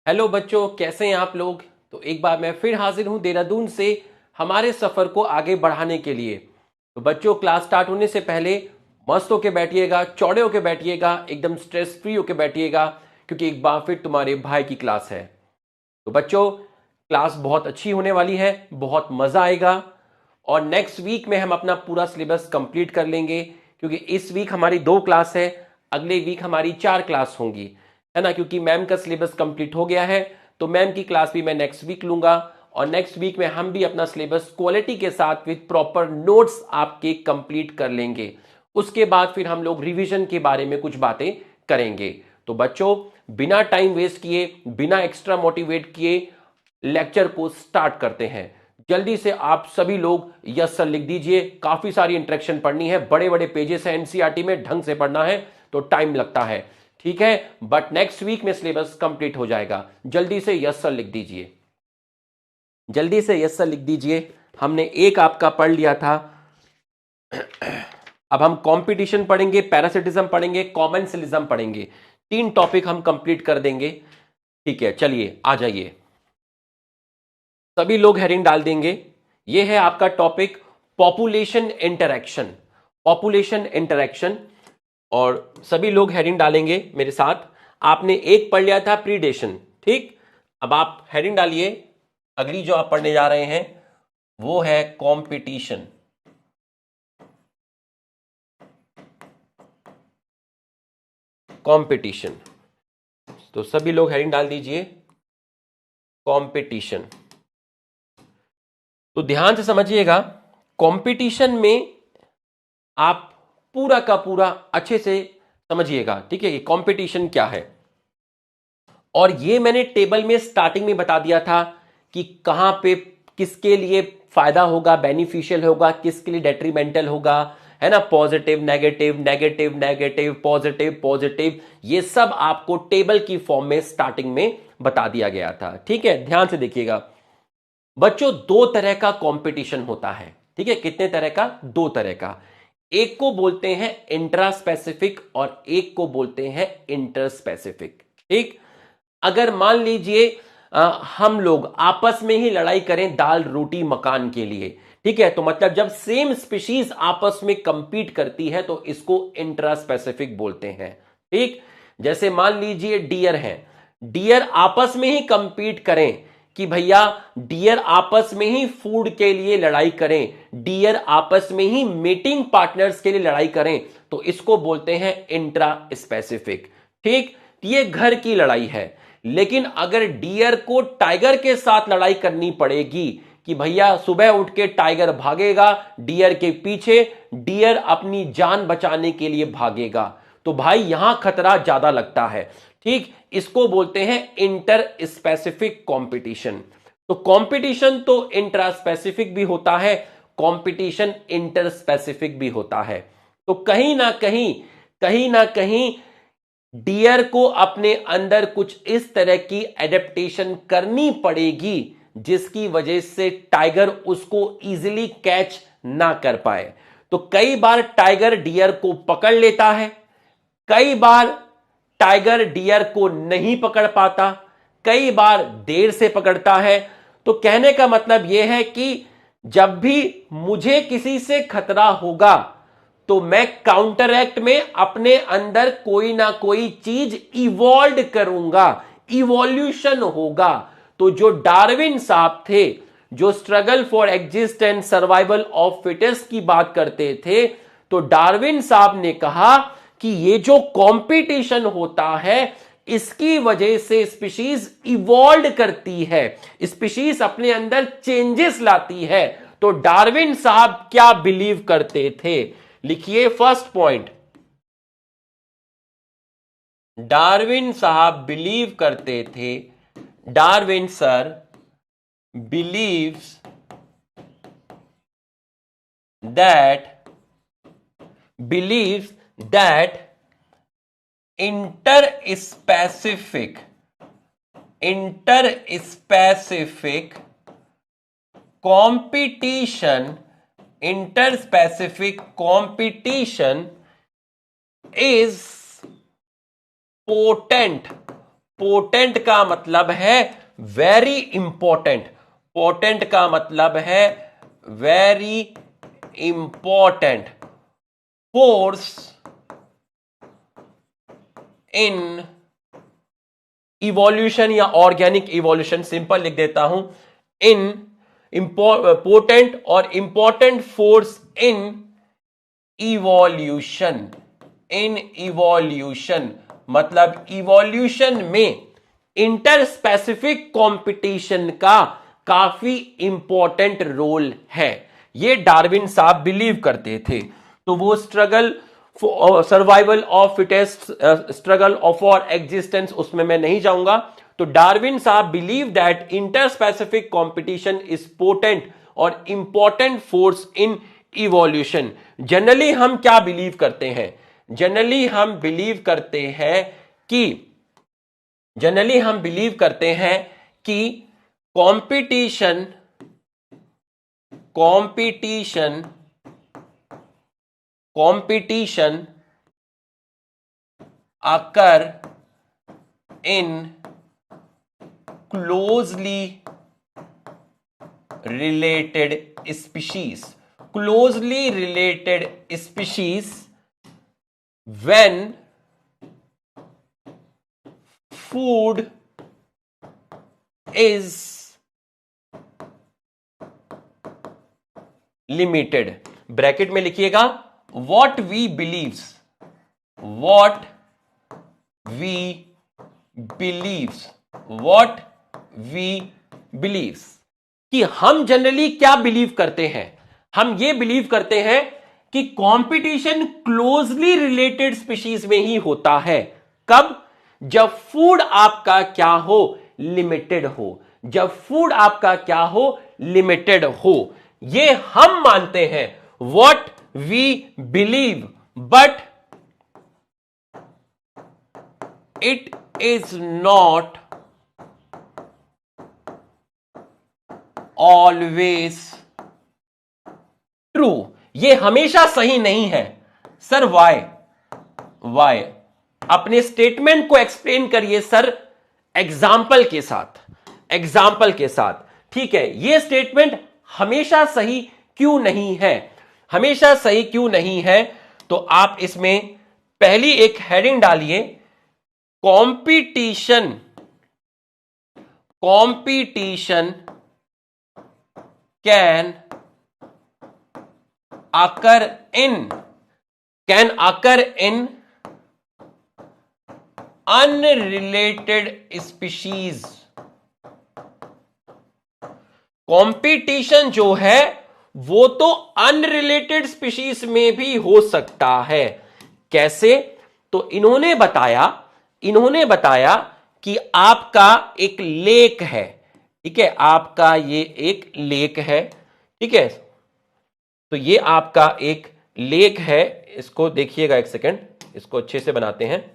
Hello बच्चों, कैसे हैं आप लोग। तो एक बार मैं फिर हाजिर हूं देहरादून से हमारे सफर को आगे बढ़ाने के लिए। तो बच्चों, क्लास स्टार्ट होने से पहले मस्त होके बैठिएगा, चौड़े होके बैठिएगा, एकदम स्ट्रेस फ्री होके बैठिएगा, क्योंकि एक बार फिर तुम्हारे भाई की क्लास है। तो बच्चों, क्लास बहुत अच्छी होने वाली है, बहुत मजा आएगा। और नेक्स्ट वीक में हम अपना पूरा सिलेबस कंप्लीट कर लेंगे, क्योंकि इस वीक हमारी 2 क्लास है, अगले वीक हमारी 4 क्लास होंगी, है ना। क्योंकि मैम का सिलेबस कंप्लीट हो गया है, तो मैम की क्लास भी मैं नेक्स्ट वीक लूंगा। और नेक्स्ट वीक में हम भी अपना सिलेबस क्वालिटी के साथ विद प्रॉपर नोट्स आपके कंप्लीट कर लेंगे। उसके बाद फिर हम लोग रिवीजन के बारे में कुछ बातें करेंगे। तो बच्चों, बिना टाइम वेस्ट किए, बिना एक्स्ट्रा मोटिवेट किए लेक्चर को स्टार्ट करते हैं। जल्दी से आप सभी लोग यस सर लिख दीजिए। काफी सारी इंट्रैक्शन पढ़नी है, बड़े बड़े पेजेस हैं एनसीईआरटी में, ढंग से पढ़ना है तो टाइम लगता है, ठीक है। बट नेक्स्ट वीक में सिलेबस कंप्लीट हो जाएगा। जल्दी से यस सर लिख दीजिए, जल्दी से यस सर लिख दीजिए। हमने एक आपका पढ़ लिया था, अब हम कंपटीशन पढ़ेंगे, पैरासिटिज्म पढ़ेंगे, कॉमेंसलिज्म पढ़ेंगे। 3 टॉपिक हम कंप्लीट कर देंगे, ठीक है। चलिए आ जाइए, सभी लोग हेडिंग डाल देंगे। ये है आपका topic population interaction, population interaction. और सभी लोग हेडिंग डालेंगे मेरे साथ। आपने एक पढ़ लिया था प्रीडेशन, ठीक। अब आप हेडिंग डालिए। अगली जो आप पढ़ने जा रहे हैं वो है कंपटीशन। कंपटीशन, तो सभी लोग हेडिंग डाल दीजिए कंपटीशन। तो ध्यान से समझिएगा, कंपटीशन में आप पूरा का पूरा अच्छे से समझिएगा, ठीक है। ये कंपटीशन क्या है, और ये मैंने टेबल में स्टार्टिंग में बता दिया था कि कहां पे किसके लिए फायदा होगा, बेनिफिशियल होगा, किसके लिए डेट्रीमेंटल होगा, है ना। Positive negative, negative negative, positive positive, ये सब आपको टेबल की फॉर्म में स्टार्टिंग में बता दिया गया था, ठीक है। ध्यान से देखिएगा बच्चों, 2 तरह का कंपटीशन होता है, ठीक है। कितने तरह का? 2 तरह का। एक को बोलते हैं इंट्रा स्पेसिफिक और एक को बोलते हैं इंटर स्पेसिफिक, ठीक। अगर मान लीजिए हम लोग आपस में ही लड़ाई करें दाल रोटी मकान के लिए, ठीक है, तो मतलब जब सेम स्पीशीज आपस में कंपीट करती है तो इसको इंट्रा स्पेसिफिक बोलते हैं, ठीक। जैसे मान लीजिए डियर है, डियर आपस में ही कंपीट करें कि भैया डियर आपस में ही फूड के लिए लड़ाई करें, डियर आपस में ही मीटिंग पार्टनर्स के लिए लड़ाई करें, तो इसको बोलते हैं इंट्रा स्पेसिफिक, ठीक। ये घर की लड़ाई है। लेकिन अगर डियर को टाइगर के साथ लड़ाई करनी पड़ेगी कि भैया सुबह उठ के टाइगर भागेगा डियर के पीछे, डियर अपनी जान बचाने के लिए भागेगा, तो भाई यहां खतरा ज्यादा लगता है, ठीक। इसको बोलते हैं इंटर स्पेसिफिक कंपटीशन। तो कंपटीशन तो इंट्रा स्पेसिफिक भी होता है, कंपटीशन इंटर स्पेसिफिक भी होता है। तो कहीं ना कहीं डियर को अपने अंदर कुछ इस तरह की एडेप्टेशन करनी पड़ेगी जिसकी वजह से टाइगर उसको इजीली कैच ना कर पाए। तो कई बार टाइगर डियर को पकड़ लेता है, कई बार टाइगर डियर को नहीं पकड़ पाता, कई बार देर से पकड़ता है। तो कहने का मतलब यह है कि जब भी मुझे किसी से खतरा होगा तो मैं काउंटरएक्ट में अपने अंदर कोई ना कोई चीज इवॉल्व करूंगा, इवोल्यूशन होगा। तो जो डार्विन साहब थे, जो struggle for exist and survival of fittest की बात करते थे, तो डार्विन साहब ने कहा कि ये जो कंपटीशन होता है इसकी वजह से स्पीशीज इवॉल्व करती है, स्पीशीज अपने अंदर चेंजेस लाती है। तो डार्विन साहब क्या बिलीव करते थे? लिखिए फर्स्ट पॉइंट, डार्विन साहब बिलीव करते थे, Darwin sir believes that believes that interspecific competition interspecific competition is potent potent का मतलब है वेरी इंपॉर्टेंट, पोटेंट का मतलब है very important force in evolution या ऑर्गेनिक इवोल्यूशन, सिंपल लिख देता हूं, इन पोटेंट और important force in evolution, in evolution मतलब इवोल्यूशन में इंटर स्पेसिफिक कंपटीशन का काफी इंपॉर्टेंट रोल है। ये डार्विन साहब बिलीव करते थे। तो वो struggle survival of fittest, struggle of for existence, उसमें मैं नहीं जाऊंगा। तो डार्विन साहब believe that inter specific competition is potent और important force in evolution. Generally हम क्या बिलीव करते हैं? जनरली हम बिलीव करते हैं कि competition occur in closely related species, closely related species when food is limited। Bracket में लिखिएगा what we believes कि हम जनरली क्या बिलीव करते हैं? हम ये बिलीव करते हैं कि कंपटीशन क्लोजली रिलेटेड स्पीशीज में ही होता है। कब? जब फूड आपका क्या हो? लिमिटेड हो। जब फूड आपका क्या हो? लिमिटेड हो। ये हम मानते हैं, what we believe, but it is not always true. ये हमेशा सही नहीं है। Sir why? अपने स्टेटमेंट को एक्सप्लेन करिए सर एग्जाम्पल के साथ। ठीक है, ये स्टेटमेंट हमेशा सही क्यों नहीं है? हमेशा सही क्यों नहीं है? तो आप इसमें पहली एक हेडिंग डालिए, competition can occur in unrelated species. Competition जो है वो तो अनरिलेटेड स्पीशीज में भी हो सकता है। कैसे? तो इन्होंने बताया कि आपका एक लेक है, ठीक है, आपका ये एक लेक है, ठीक है, तो ये आपका एक लेक है। इसको देखिएगा एक सेकंड, इसको अच्छे से बनाते हैं।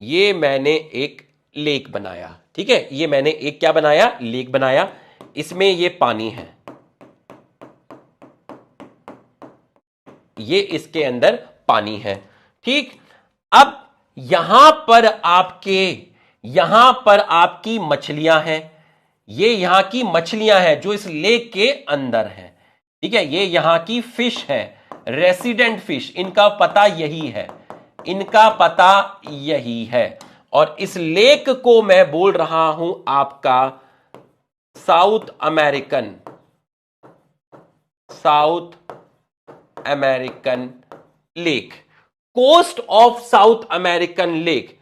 ये मैंने एक लेक बनाया, ठीक है, ये मैंने एक क्या बनाया? लेक बनाया। इसमें ये पानी है, ये इसके अंदर पानी है, ठीक। अब यहां पर आपकी मछलियां हैं, ये यहां की मछलियां हैं जो इस लेक के अंदर हैं, ठीक है। ये यहां की फिश है, रेसिडेंट फिश, इनका पता यही है। और इस लेक को मैं बोल रहा हूं आपका South American lake, coast of South American lake,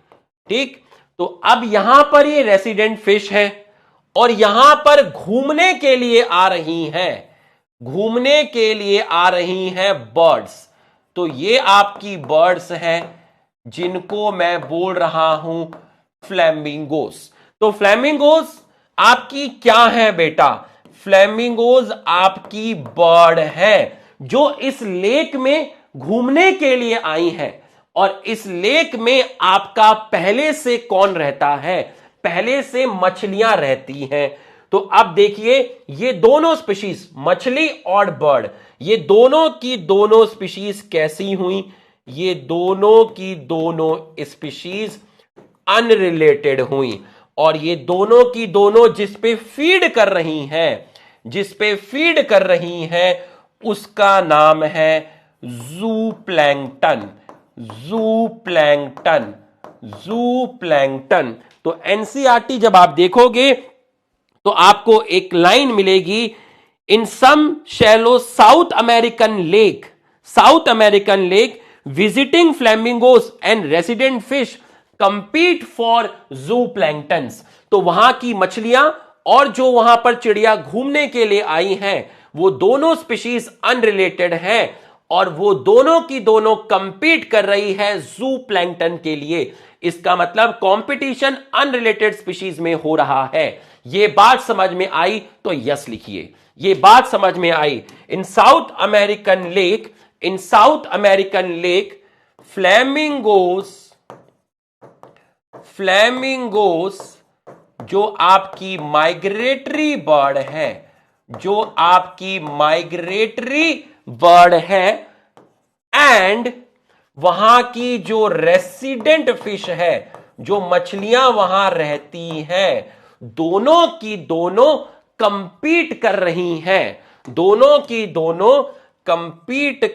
ठीक। तो अब यहां पर ये रेसिडेंट फिश है और यहां पर घूमने के लिए आ रही हैं बर्ड्स। तो ये आपकी बर्ड्स हैं जिनको मैं बोल रहा हूं फ्लैमिंगोस। तो फ्लैमिंगोस आपकी क्या है बेटा? फ्लैमिंगोस आपकी बर्ड है जो इस लेक में घूमने के लिए आई हैं। और इस लेक में आपका पहले से कौन रहता है? पहले से मछलियां रहती हैं। तो अब देखिए, ये दोनों स्पीशीज, मछली और बर्ड, ये दोनों की दोनों स्पीशीज कैसी हुई? ये दोनों की दोनों स्पीशीज अनरिलेटेड हुई। और ये दोनों की दोनों जिस पे फीड कर रही हैं उसका नाम है ज़ूप्लैंक्टन। ज़ूप्लैंक्टन। तो एनसीईआरटी जब आप देखोगे तो आपको एक लाइन मिलेगी, in some shallow south American lake visiting flamingos and resident fish compete for zooplanktons. तो वहां की मछलियां और जो वहां पर चिड़िया घूमने के लिए आई हैं वो दोनों स्पीशीज अनरिलेटेड हैं और वो दोनों की दोनों कंपीट कर रही है ज़ूप्लैंक्टन के लिए। इसका मतलब कंपटीशन अनरिलेटेड स्पीशीज में हो रहा है। ये बात समझ में आई तो यस लिखिए। ये बात समझ में आई। इन साउथ अमेरिकन लेक फ्लेमिंगोस जो आपकी माइग्रेटरी बर्ड है एंड वहां की जो रेसिडेंट फिश है, जो मछलियां वहां रहती हैं, दोनों की दोनों कंपीट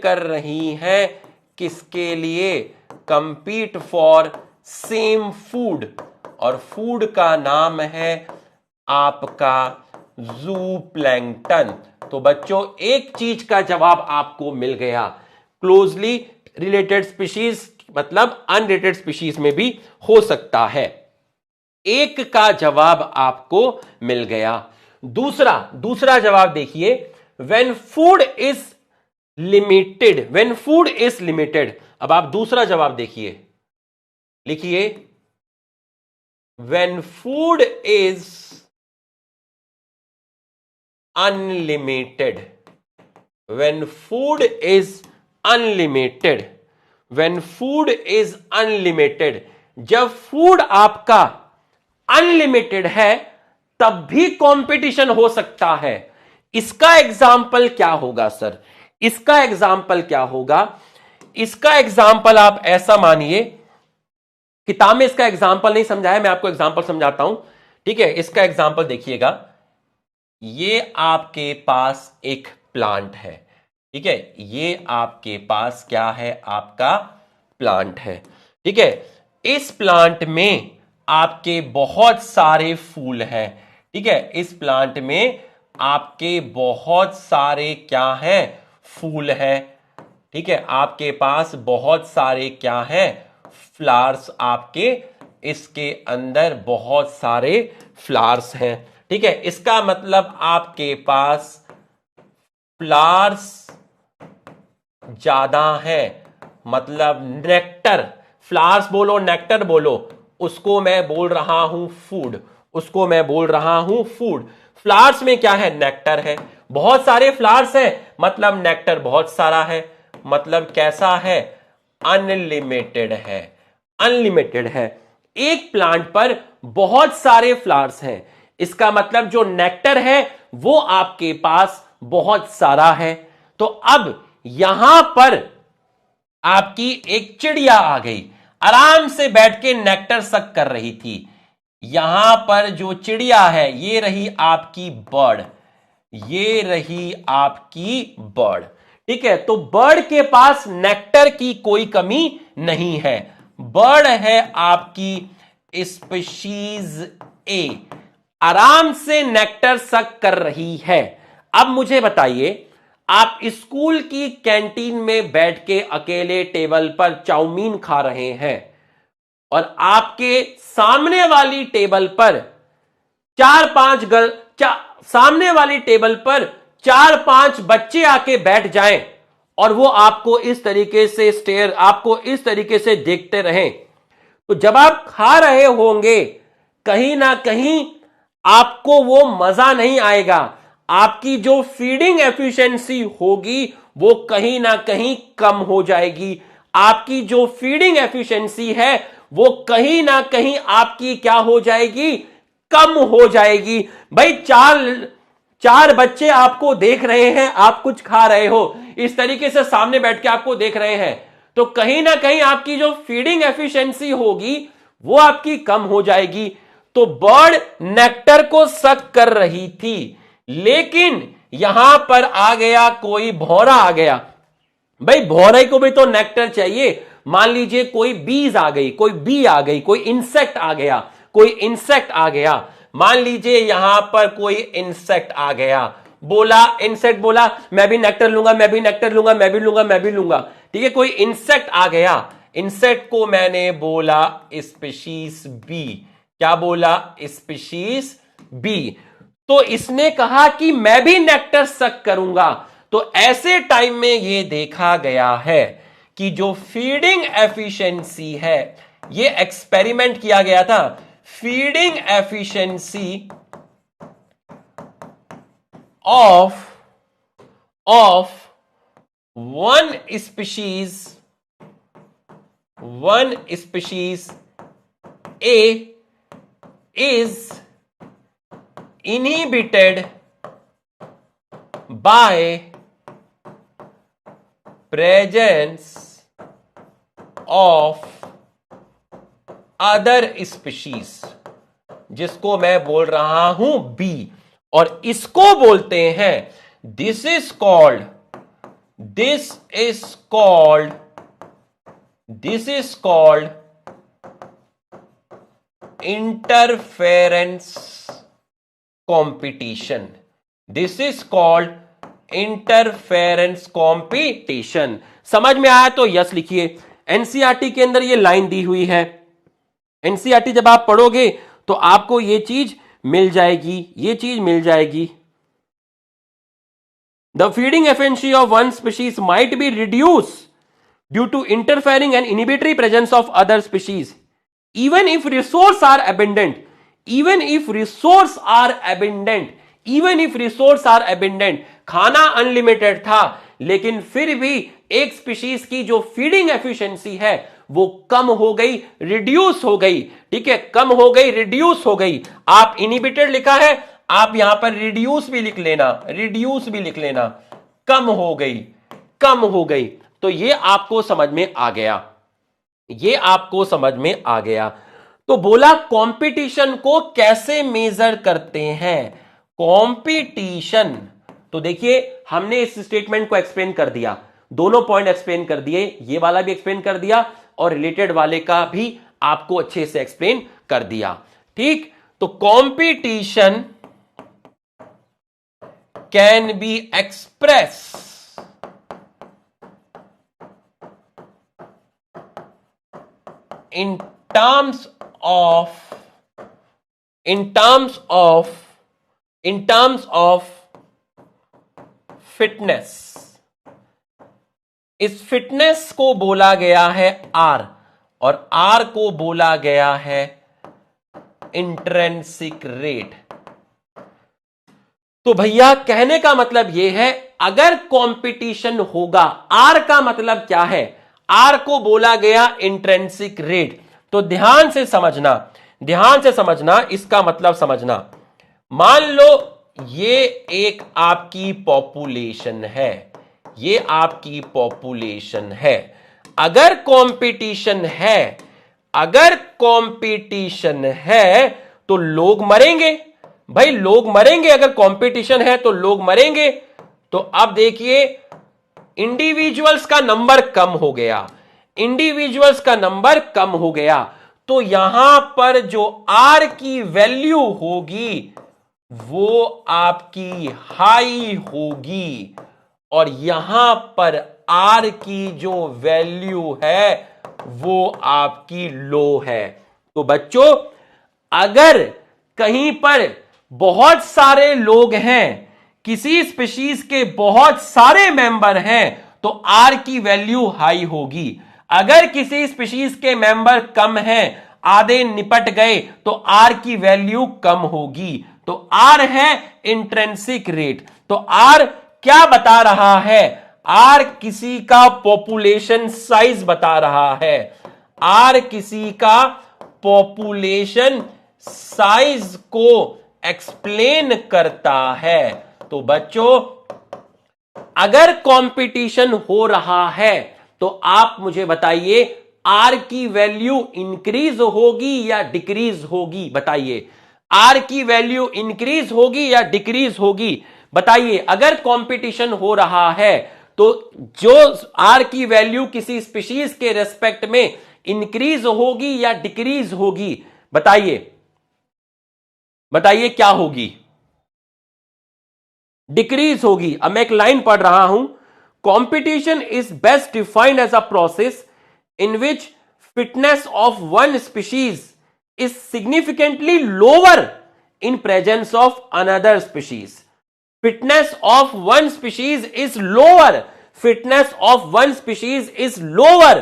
कर रही हैं किसके लिए? कंपीट फॉर सेम फूड, और फूड का नाम है आपका ज़ूप्लैंक्टन। तो बच्चों एक चीज का जवाब आपको मिल गया, क्लोजली रिलेटेड स्पीशीज मतलब अनरिलेटेड स्पीशीज में भी हो सकता है। एक का जवाब आपको मिल गया। दूसरा जवाब देखिए, व्हेन फूड इज लिमिटेड। अब आप दूसरा जवाब देखिए, लिखिए, व्हेन फूड इज अनलिमिटेड। जब फूड आपका अनलिमिटेड है तब भी कंपटीशन हो सकता है। इसका एग्जाम्पल क्या होगा सर? इसका एग्जाम्पल आप ऐसा मानिए, किताब में इसका एग्जाम्पल नहीं समझाया, मैं आपको एग्जाम्पल समझाता हूं, ठीक है। इसका एग्जाम्पल देखिएगा, ये आपके पास एक प्लांट है, ठीक है। ये आपके पास क्या है? आपका प्लांट है, ठीक है। इस प्लांट में आपके बहुत सारे फूल हैं, ठीक है। इस प्लांट में आपके बहुत सारे क्या हैं? फूल हैं, ठीक है। आपके पास बहुत सारे क्या हैं? फ्लावर्स। आपके इसके अंदर बहुत सारे फ्लावर्स हैं, ठीक है। इसका मतलब आपके पास फ्लावर्स ज्यादा है, मतलब नेक्टर। फ्लावर्स बोलो, नेक्टर बोलो, उसको मैं बोल रहा हूं फूड। फ्लावर्स में क्या है? नेक्टर है। बहुत सारे फ्लावर्स हैं मतलब नेक्टर बहुत सारा है, मतलब कैसा है? अनलिमिटेड है। एक प्लांट पर बहुत सारे फ्लावर्स हैं, इसका मतलब जो नेक्टर है वो आपके पास बहुत सारा है। तो अब यहां पर आपकी एक चिड़िया आ गई, आराम से बैठ के नेक्टर सक कर रही थी। यहां पर जो चिड़िया है ये रही आपकी बर्ड, ठीक है। तो बर्ड के पास नेक्टर की कोई कमी नहीं है। बर्ड है आपकी स्पीशीज ए, आराम से नेक्टर सक कर रही है। अब मुझे बताइए, आप स्कूल की कैंटीन में बैठ के अकेले टेबल पर चाउमीन खा रहे हैं और आपके सामने वाली टेबल पर चार पांच बच्चे आके बैठ जाएं और वो आपको इस तरीके से देखते रहें, तो जब आप खा रहे होंगे कहीं ना कहीं आपको वो मजा नहीं आएगा। आपकी जो फीडिंग एफिशिएंसी होगी वो कहीं ना कहीं कम हो जाएगी। आपकी जो फीडिंग एफिशिएंसी है वो कहीं ना कहीं आपकी क्या हो जाएगी? कम हो जाएगी। भाई चार बच्चे आपको देख रहे हैं, आप कुछ खा रहे हो, इस तरीके से सामने बैठ के आपको देख रहे हैं, तो कहीं ना कहीं आपकी जो फीडिंग एफिशिएंसी होगी वो आपकी कम हो जाएगी। तो बर्ड नेक्टर को सक कर रही थी, लेकिन यहां पर आ गया कोई भौरा आ गया। भाई भौरे को भी तो नेक्टर चाहिए। मान लीजिए कोई बीज आ गई, कोई बी आ गई, कोई इंसेक्ट आ गया, कोई इंसेक्ट आ गया। मान लीजिए यहां पर कोई इंसेक्ट आ गया, बोला इंसेक्ट बोला मैं भी नेक्टर लूंगा, मैं भी नेक्टर लूंगा, मैं भी लूंगा, मैं भी लूंगा। ठीक है, कोई इंसेक्ट आ गया, इंसेक्ट को मैंने बोला स्पीशीज बी। क्या बोला? Species B. तो इसने कहा कि मैं भी नेक्टर सक करूंगा। तो ऐसे टाइम में यह देखा गया है कि जो फीडिंग एफिशिएंसी है, यह एक्सपेरिमेंट किया गया था, feeding efficiency of one species A is inhibited by presence of other species, जिसको मैं बोल रहा हूं बी, और इसको बोलते हैं, this is called interference competition. This is called interference competition. समझ में आया तो यस लिखिए। एनसीईआरटी के अंदर ये लाइन दी हुई है। एनसीईआरटी जब आप पढ़ोगे तो आपको ये चीज मिल जाएगी, the feeding efficiency of one species might be reduce due to interfering and inhibitory presence of other species even if resource are abundant, खाना अनलिमिटेड था, लेकिन फिर भी एक स्पीशीज की जो फीडिंग एफिशिएंसी है वो कम हो गई, रिड्यूस हो गई। ठीक है, कम हो गई, रिड्यूस हो गई। आप इनहिबिटेड लिखा है, आप यहां पर रिड्यूस भी लिख लेना, कम हो गई। तो ये आपको समझ में आ गया। तो बोला कंपटीशन को कैसे मेजर करते हैं? कंपटीशन, तो देखिए हमने इस स्टेटमेंट को एक्सप्लेन कर दिया, दोनों पॉइंट एक्सप्लेन कर दिए, ये वाला भी एक्सप्लेन कर दिया और रिलेटेड वाले का भी आपको अच्छे से एक्सप्लेन कर दिया। ठीक, तो competition can be express in terms of fitness. इस फिटनेस को बोला गया है आर, और आर को बोला गया है इंट्रिंसिक रेट। तो भैया कहने का मतलब यह है, अगर कंपटीशन होगा, आर का मतलब क्या है? आर को बोला गया इंट्रिंसिक रेट। तो ध्यान से समझना, इसका मतलब समझना। मान लो ये एक आपकी पॉपुलेशन है, अगर कंपटीशन है तो लोग मरेंगे। भाई लोग मरेंगे, अगर कंपटीशन है तो लोग मरेंगे। तो अब देखिए इंडिविजुअल्स का नंबर कम हो गया, तो यहां पर जो आर की वैल्यू होगी वो आपकी हाई होगी, और यहां पर आर की जो वैल्यू है वो आपकी लो है। तो बच्चों अगर कहीं पर बहुत सारे लोग हैं, किसी स्पीशीज के बहुत सारे मेंबर हैं, तो आर की वैल्यू हाई होगी। अगर किसी स्पीशीज के मेंबर कम हैं, आधे निपट गए, तो आर की वैल्यू कम होगी। तो आर है इंट्रिंसिक रेट। तो आर क्या बता रहा है? आर किसी का पॉपुलेशन साइज बता रहा है। आर किसी का पॉपुलेशन साइज को एक्सप्लेन करता है। तो बच्चों अगर कंपटीशन हो रहा है तो आप मुझे बताइए आर की वैल्यू इंक्रीज होगी या डिक्रीज होगी? बताइए, आर की वैल्यू इंक्रीज होगी या डिक्रीज होगी? बताइए। अगर कंपटीशन हो रहा है तो जो आर की वैल्यू किसी स्पीशीज के रेस्पेक्ट में इंक्रीज होगी या डिक्रीज होगी? बताइए, बताइए क्या होगी? डिक्रीज होगी। अब मैं एक लाइन पढ़ रहा हूं, competition is best defined as a process in which fitness of one species is significantly lower in presence of another species. Fitness of one species is lower. Fitness of one species is lower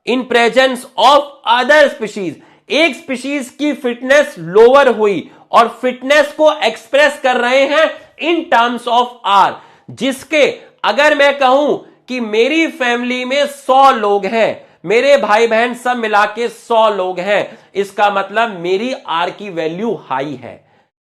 in presence of other species. एक species की fitness lower हुई और fitness को express कर रहे हैं in terms of are, जिसके अगर मैं कहूं कि मेरी फैमिली में 100 लोग हैं, मेरे भाई बहन सब मिला के 100 लोग हैं, इसका मतलब मेरी आर की वैल्यू हाई है।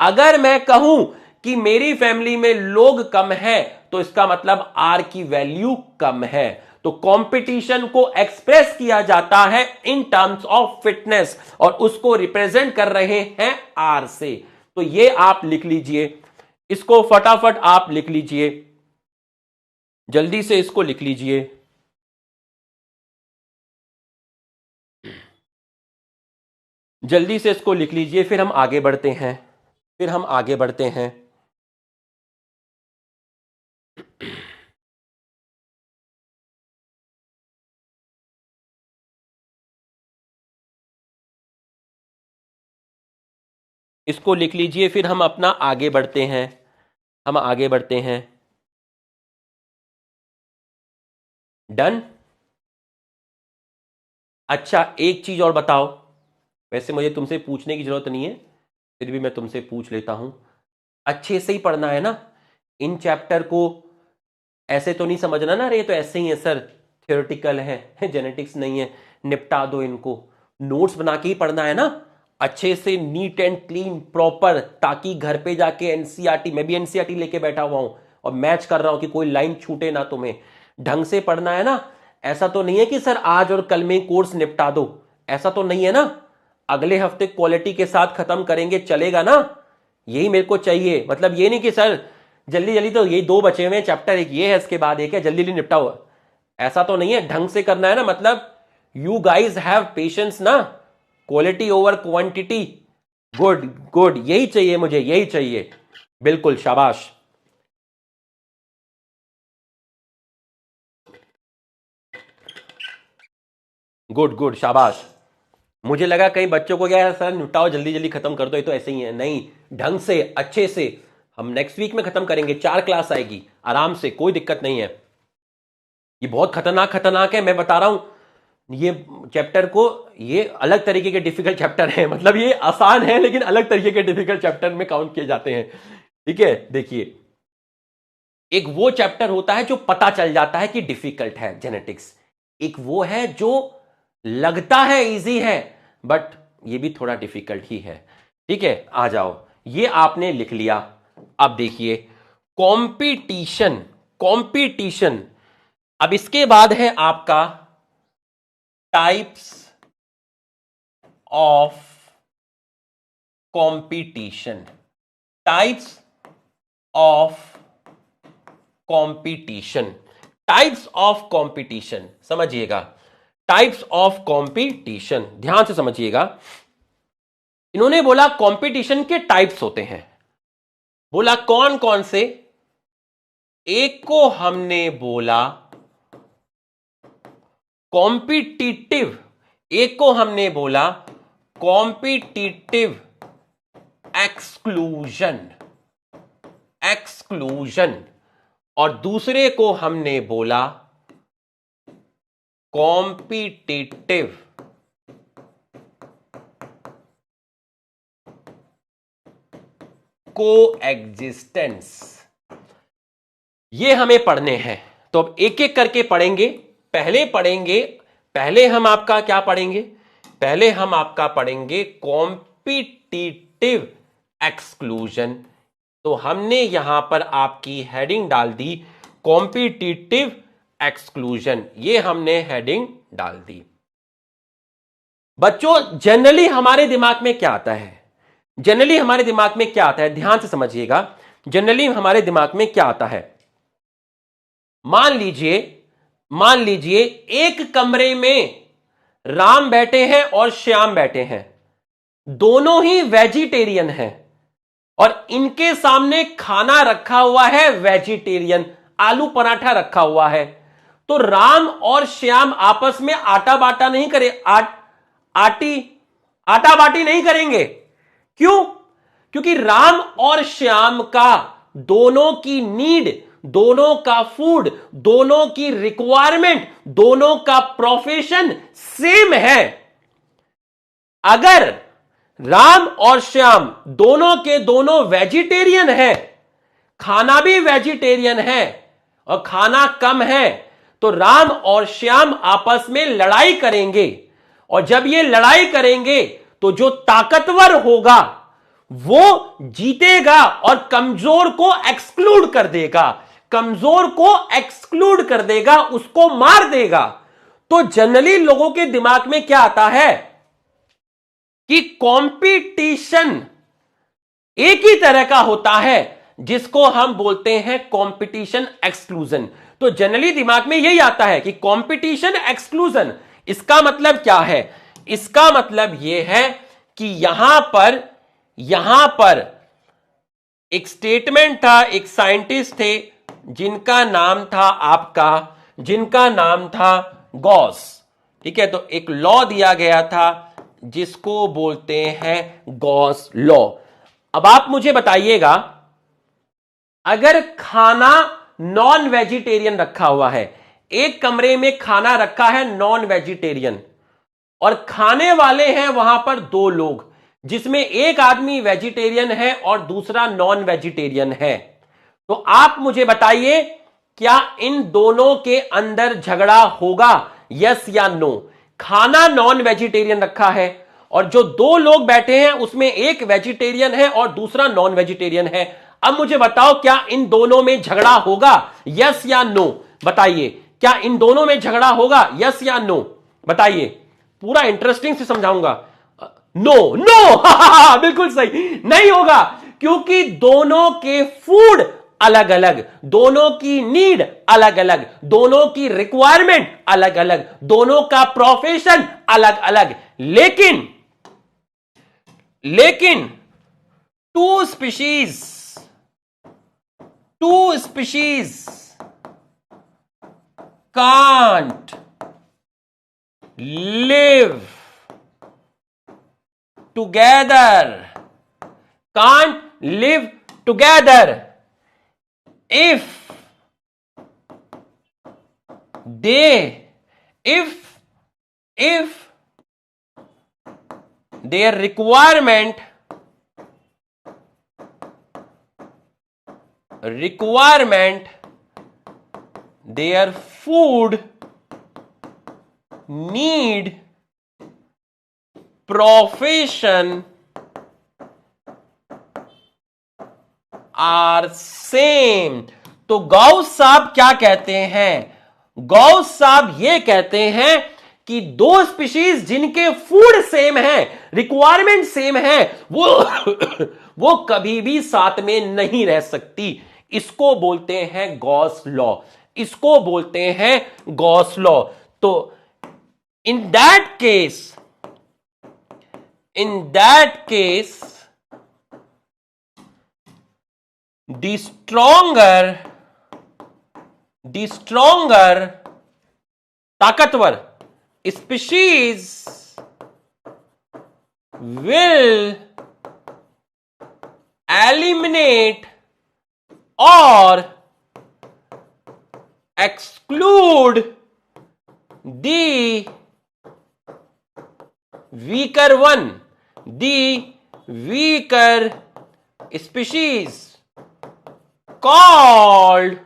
अगर मैं कहूं कि मेरी फैमिली में लोग कम हैं तो इसका मतलब आर की वैल्यू कम है। तो कंपटीशन को एक्सप्रेस किया जाता है इन टर्म्स ऑफ फिटनेस और उसको रिप्रेजेंट कर रहे हैं आर से। तो ये आप लिख लीजिए, इसको फटाफट आप लिख लीजिए, जल्दी से इसको लिख लीजिए। जल्दी से इसको लिख लीजिए, फिर हम आगे बढ़ते हैं, फिर हम आगे बढ़ते हैं। इसको लिख लीजिए, फिर हम अपना आगे बढ़ते हैं, हम आगे बढ़ते हैं। डन। अच्छा, एक चीज और बताओ, वैसे मुझे तुमसे पूछने की जरूरत नहीं है, फिर भी मैं तुमसे पूछ लेता हूं। अच्छे से ही पढ़ना है ना इन चैप्टर को, ऐसे तो नहीं समझना ना, अरे तो ऐसे ही है सर, थियोरेटिकल है, जेनेटिक्स नहीं है, निपटा दो इनको। नोट्स बना के ही पढ़ना है ना, अच्छे से नीट एंड क्लीन प्रॉपर, ताकि घर पे जाके एनसीईआरटी, मैं भी एनसीईआरटी लेके बैठा हुआ हूं और मैच कर रहा हूं कि कोई लाइन छूटे ना, तुम्हें ढंग से पढ़ना है ना। ऐसा तो नहीं है कि सर आज और कल में कोर्स निपटा दो, ऐसा तो नहीं है ना। अगले हफ्ते क्वालिटी के साथ खत्म करेंगे, चलेगा ना? यही मेरे को चाहिए, मतलब ये नहीं कि सर जल्दी जल्दी तो यही 2 बचे हुए चैप्टर, एक ये है इसके बाद एक है, जल्दी जल्दी निपटा हुआ, ऐसा तो नहीं है। ढंग से करना है ना, मतलब यू गाइज हैव पेशेंस ना, quality over quantity. Good good, यही चाहिए मुझे, यही चाहिए, बिल्कुल शाबाश। गुड गुड शाबाश। मुझे लगा कई बच्चों को क्या है सर निपटाओ जल्दी जल्दी खत्म कर दो, ये तो ऐसे ही है, नहीं, ढंग से अच्छे से। हम नेक्स्ट वीक में खत्म करेंगे, 4 क्लास आएगी आराम से, कोई दिक्कत नहीं है। ये बहुत खतरनाक खतरनाक है, मैं बता रहा हूं ये चैप्टर को, ये अलग तरीके के डिफिकल्ट चैप्टर है, मतलब ये आसान है लेकिन अलग तरीके के डिफिकल्ट चैप्टर में काउंट किए जाते हैं। ठीक है, देखिए, एक वो चैप्टर होता है जो पता चल जाता है कि डिफिकल्ट है जेनेटिक्स, एक वो है जो लगता है इजी है बट ये भी थोड़ा डिफिकल्ट ही है। ठीक है, आ जाओ, ये आपने लिख लिया। अब देखिए कंपटीशन, कंपटीशन। अब इसके बाद है आपका types of competition, types of competition, types of competition, समझिएगा, टाइप्स ऑफ कंपटीशन, ध्यान से समझिएगा। इन्होंने बोला कंपटीशन के टाइप्स होते हैं, बोला कौन कौन से? एक को हमने बोला कॉम्पिटिटिव, एक को हमने बोला कॉम्पिटिटिव एक्सक्लूजन, एक्सक्लूजन, और दूसरे को हमने बोला कॉम्पिटिटिव कोएग्जिस्टेंस। ये हमें पढ़ने हैं, तो अब एक एक करके पढ़ेंगे। पहले हम आपका क्या पढ़ेंगे? पहले हम आपका पढ़ेंगे कॉम्पिटिटिव एक्सक्लूजन। तो हमने यहां पर आपकी हेडिंग डाल दी कॉम्पिटिटिव एक्सक्लूजन, ये हमने हेडिंग डाल दी। बच्चों जनरली हमारे दिमाग में क्या आता है, जनरली हमारे दिमाग में क्या आता है, ध्यान से समझिएगा। जनरली हमारे दिमाग में क्या आता है, मान लीजिए एक कमरे में राम बैठे हैं और श्याम बैठे हैं, दोनों ही वेजिटेरियन हैं और इनके सामने खाना रखा हुआ है वेजिटेरियन, आलू पराठा रखा हुआ है। तो राम और श्याम आपस में आटा बाटा नहीं करे, आटा बाटी नहीं करेंगे। क्यों? क्योंकि राम और श्याम का दोनों की नीड, दोनों का फूड, दोनों की रिक्वायरमेंट, दोनों का प्रोफेशन सेम है। अगर राम और श्याम दोनों के दोनों वेजिटेरियन है, खाना भी वेजिटेरियन है और खाना कम है, तो राम और श्याम आपस में लड़ाई करेंगे और जब ये लड़ाई करेंगे तो जो ताकतवर होगा वो जीतेगा और कमजोर को एक्सक्लूड कर देगा, कमजोर को एक्सक्लूड कर देगा, उसको मार देगा। तो जनरली लोगों के दिमाग में क्या आता है कि कंपटीशन एक ही तरह का होता है जिसको हम बोलते हैं कंपटीशन एक्सक्लूजन। तो जनरली दिमाग में यही आता है कि कंपटीशन एक्सक्लूजन, इसका मतलब क्या है, इसका मतलब यह है कि यहां पर एक स्टेटमेंट था, एक साइंटिस्ट थे जिनका नाम था गॉस, ठीक है। तो एक लॉ दिया गया था जिसको बोलते हैं गॉस लॉ। अब आप मुझे बताइएगा, अगर खाना नॉन वेजिटेरियन रखा हुआ है, एक कमरे में खाना रखा है नॉन वेजिटेरियन और खाने वाले हैं वहां पर दो लोग, जिसमें एक आदमी वेजिटेरियन है और दूसरा नॉन वेजिटेरियन है, तो आप मुझे बताइए क्या इन दोनों के अंदर झगड़ा होगा, यस या नो? खाना नॉन वेजिटेरियन रखा है और जो दो लोग बैठे हैं उसमें एक वेजिटेरियन है और दूसरा नॉन वेजिटेरियन है। अब मुझे बताओ क्या इन दोनों में झगड़ा होगा, यस या नो? बताइए, क्या इन दोनों में झगड़ा होगा, यस या नो? बताइए, पूरा इंटरेस्टिंग से समझाऊंगा। नो नो बिल्कुल सही, नहीं होगा, क्योंकि दोनों के फूड अलग अलग, दोनों की नीड अलग अलग, दोनों की रिक्वायरमेंट अलग अलग, दोनों का प्रोफेशन अलग अलग। लेकिन two species can't live together if their requirement their food need profession are same. तो गॉस साहब क्या कहते हैं, गॉस साहब ये कहते हैं कि दो स्पीशीज जिनके फूड सेम है, रिक्वायरमेंट सेम है, वो कभी भी साथ में नहीं रह सकती। इसको बोलते हैं गॉस लॉ, इसको बोलते हैं गॉस लॉ। तो in that case the stronger ताकतवर species will eliminate or exclude the weaker one, the weaker species called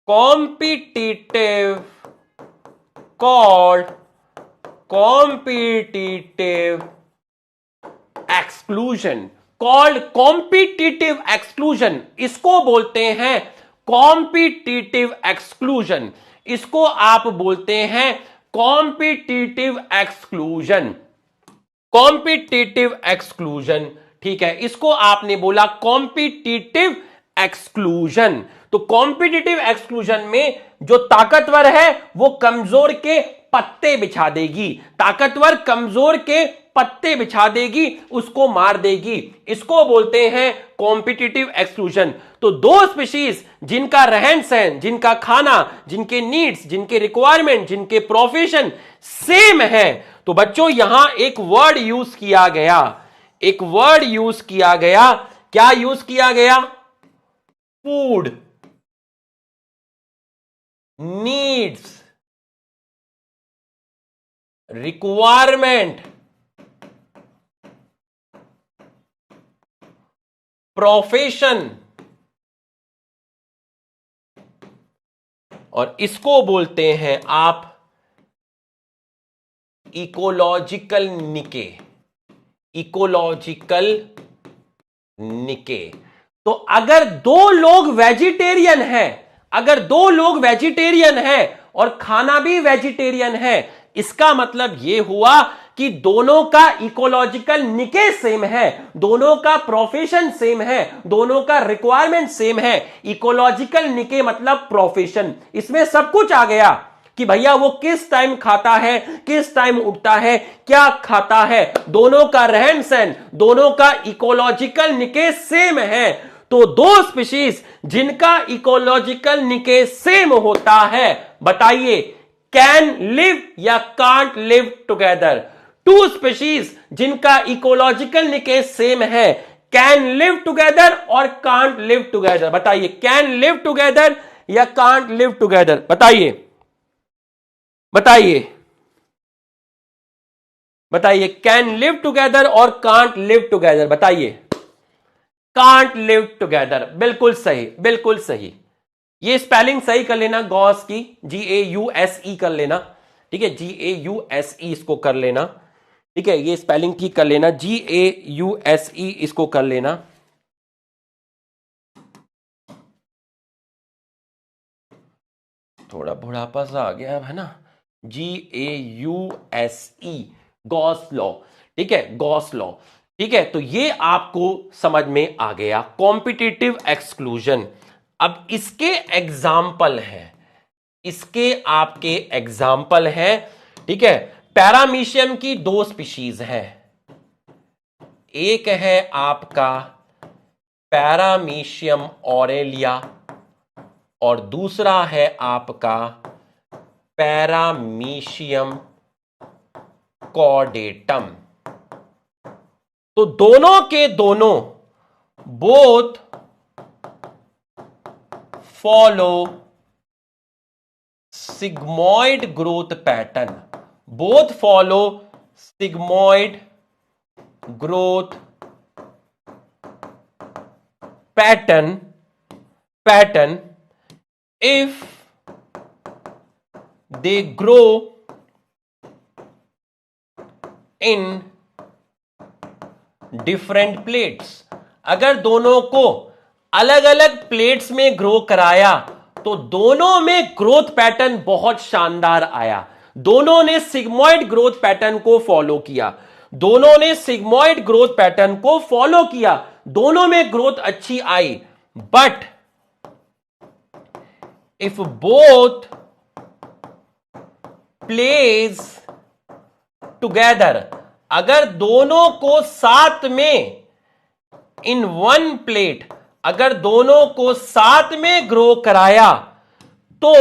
competitive exclusion। इसको बोलते हैं कॉम्पिटिटिव एक्सक्लूजन। इसको आप बोलते हैं कॉम्पिटिटिव एक्सक्लूजन। कॉम्पिटिटिव एक्सक्लूजन, ठीक है, इसको आपने बोला कॉम्पिटिटिव एक्सक्लूजन। तो कॉम्पिटिटिव एक्सक्लूजन में जो ताकतवर है वो कमजोर के पत्ते बिछा देगी, ताकतवर कमजोर के पत्ते बिछा देगी, उसको मार देगी, इसको बोलते हैं कॉम्पिटिटिव एक्सक्लूजन। तो दो स्पीशीज जिनका रहन सहन, जिनका खाना, जिनके नीड्स, जिनके रिक्वायरमेंट, जिनके प्रोफेशन सेम है, तो बच्चों यहां एक वर्ड यूज किया गया, एक वर्ड यूज किया गया, क्या यूज किया गया? फूड, नीड्स, रिक्वायरमेंट, प्रोफेशन, और इसको बोलते हैं आप इकोलॉजिकल निके। इकोलॉजिकल निके। तो अगर दो लोग वेजिटेरियन हैं, अगर दो लोग वेजिटेरियन हैं और खाना भी वेजिटेरियन है, इसका मतलब यह हुआ कि दोनों का इकोलॉजिकल निके सेम है, दोनों का प्रोफेशन सेम है, दोनों का रिक्वायरमेंट सेम है। इकोलॉजिकल निके मतलब प्रोफेशन, इसमें सब कुछ आ गया कि भैया वो किस टाइम खाता है, किस टाइम उठता है, क्या खाता है, दोनों का रहन सहन, दोनों का इकोलॉजिकल निके सेम है। तो दो स्पीशीज जिनका इकोलॉजिकल निके सेम होता है, बताइए कैन लिव या can't live together. Two species जिनका इकोलॉजिकल निके सेम है, कैन लिव टुगेदर और कांट लिव टुगेदर। बताइए कैन लिव टुगेदर या कांट लिव टुगेदर, बताइए बताइए बताइए, कैन लिव टुगेदर और कांट लिव टुगेदर, बताइए। कांट लिव टुगेदर, बिल्कुल सही, बिल्कुल सही। ये स्पेलिंग सही कर लेना गॉस की, GAUSE कर लेना, ठीक है, GAUSE इसको कर लेना, ठीक है, ये स्पेलिंग ठीक कर लेना, GAUSE इसको कर लेना। थोड़ा बुढ़ापा सा आ गया है ना। GAUSE, गॉस लॉ, ठीक है, गॉस लॉ, ठीक है। तो ये आपको समझ में आ गया कॉम्पिटिटिव एक्सक्लूजन। अब इसके एग्जाम्पल हैं, इसके आपके एग्जाम्पल हैं, ठीक है। पैरामीशियम की दो स्पीशीज हैं, एक है आपका पैरामीशियम ऑरेलिया और दूसरा है आपका पैरामीशियम कॉर्डेटम। तो दोनों के दोनों both follow sigmoid growth pattern, both follow sigmoid growth pattern if they grow in different plates। अगर दोनों को अलग अलग प्लेट्स में ग्रो कराया तो दोनों में ग्रोथ पैटर्न बहुत शानदार आया, दोनों ने सिग्मॉइड ग्रोथ पैटर्न को फॉलो किया, दोनों ने सिग्मॉइड ग्रोथ पैटर्न को फॉलो किया, दोनों में ग्रोथ अच्छी आई। But if both plays together, अगर दोनों को साथ में in one plate, अगर दोनों को साथ में ग्रो कराया तो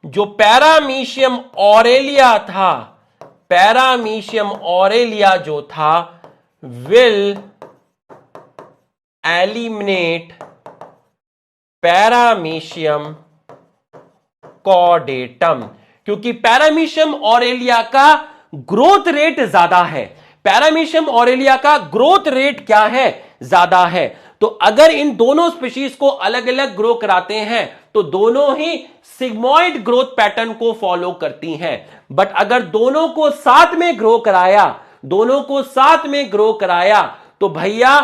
जो पैरामीशियम ऑरेलिया था, पैरामीशियम ऑरेलिया जो था will eliminate पैरामीशियम कॉर्डेटम, क्योंकि पैरामीशियम ऑरेलिया का ग्रोथ रेट ज्यादा है, पैरामीशियम ऑरेलिया का ग्रोथ रेट क्या है, ज्यादा है। तो अगर इन दोनों स्पीशीज को अलग अलग ग्रो कराते हैं तो दोनों ही सिग्मॉइड ग्रोथ पैटर्न को फॉलो करती हैं। बट अगर दोनों को साथ में ग्रो कराया, दोनों को साथ में ग्रो कराया तो भैया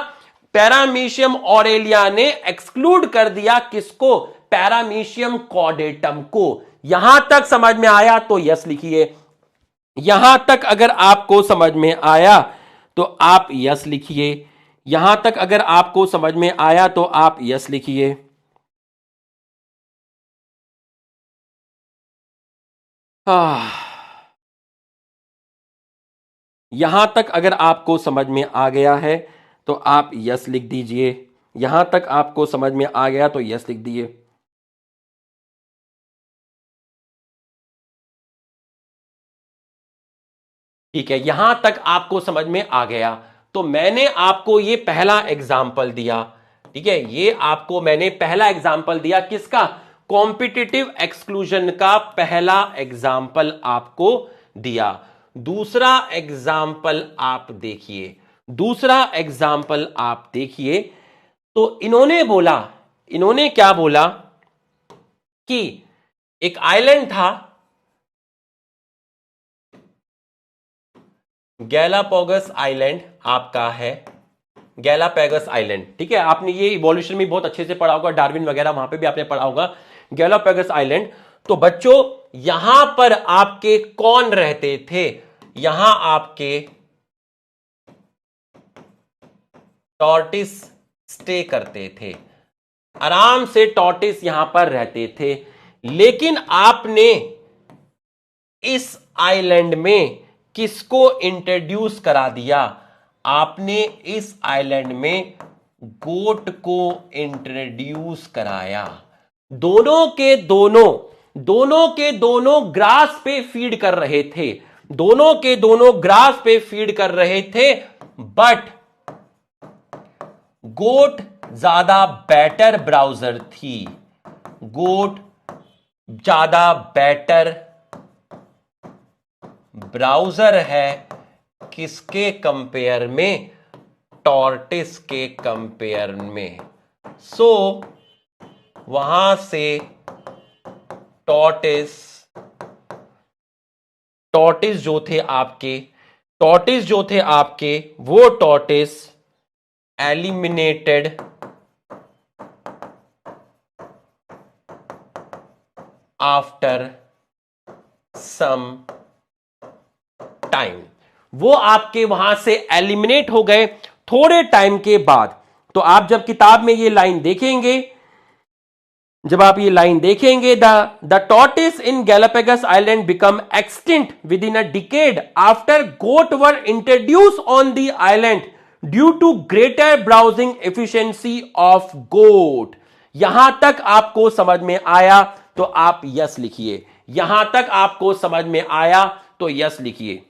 पैरामीशियम ऑरेलिया ने एक्सक्लूड कर दिया किसको, पैरामीशियम कॉर्डेटम को। यहां तक समझ में आया तो यस लिखिए, यहां तक अगर आपको समझ में आया तो आप यस लिखिए, यहां तक अगर आपको समझ में आया तो आप यस लिखिए। यहां तक अगर आपको समझ में आ गया है तो आप यस लिख दीजिए, यहां तक आपको समझ में आ गया तो यस लिख दीजिए। ठीक है, यहां तक आपको समझ में आ गया। तो मैंने आपको ये पहला एग्जाम्पल दिया, ठीक है, ये आपको मैंने पहला एग्जाम्पल दिया किसका, कॉम्पिटिटिव एक्सक्लूजन का पहला एग्जाम्पल आपको दिया। दूसरा एग्जाम्पल आप देखिए, दूसरा एग्जाम्पल आप देखिए। तो इन्होंने बोला, इन्होंने क्या बोला कि एक आइलैंड था गैलापागोस आइलैंड, आपका है गैलापागोस आइलैंड, ठीक है, आपने ये इवोल्यूशन में बहुत अच्छे से पढ़ा होगा, डार्विन वगैरह वहां पे भी आपने पढ़ा होगा गैलापागोस आइलैंड। तो बच्चों यहां पर आपके कौन रहते थे, यहां आपके टॉर्टिस स्टे करते थे, आराम से टॉर्टिस यहां पर रहते थे। लेकिन आपने इस आइलैंड में किसको इंट्रोड्यूस करा दिया, आपने इस आइलैंड में गोट को इंट्रोड्यूस कराया। दोनों के दोनों, दोनों के दोनों ग्रास पे फीड कर रहे थे, दोनों के दोनों ग्रास पे फीड कर रहे थे, बट गोट ज्यादा बेटर ब्राउजर थी, गोट ज्यादा बेटर ब्राउजर है किसके कंपेयर में, टॉर्टिस के कंपेयर में। सो वहां से टॉर्टिस, टॉर्टिस जो थे आपके, टॉर्टिस जो थे आपके, वो टॉर्टिस एलिमिनेटेड आफ्टर सम टाइम, वो आपके वहां से एलिमिनेट हो गए थोड़े टाइम के बाद। तो आप जब किताब में ये लाइन देखेंगे, जब आप ये लाइन देखेंगे, the tortoise in Galapagos island become extinct within a decade after goat were introduce on the island due to greater browsing efficiency of goat. यहां तक आपको समझ में आया तो आप यस लिखिए, यहां तक आपको समझ में आया तो यस लिखिए,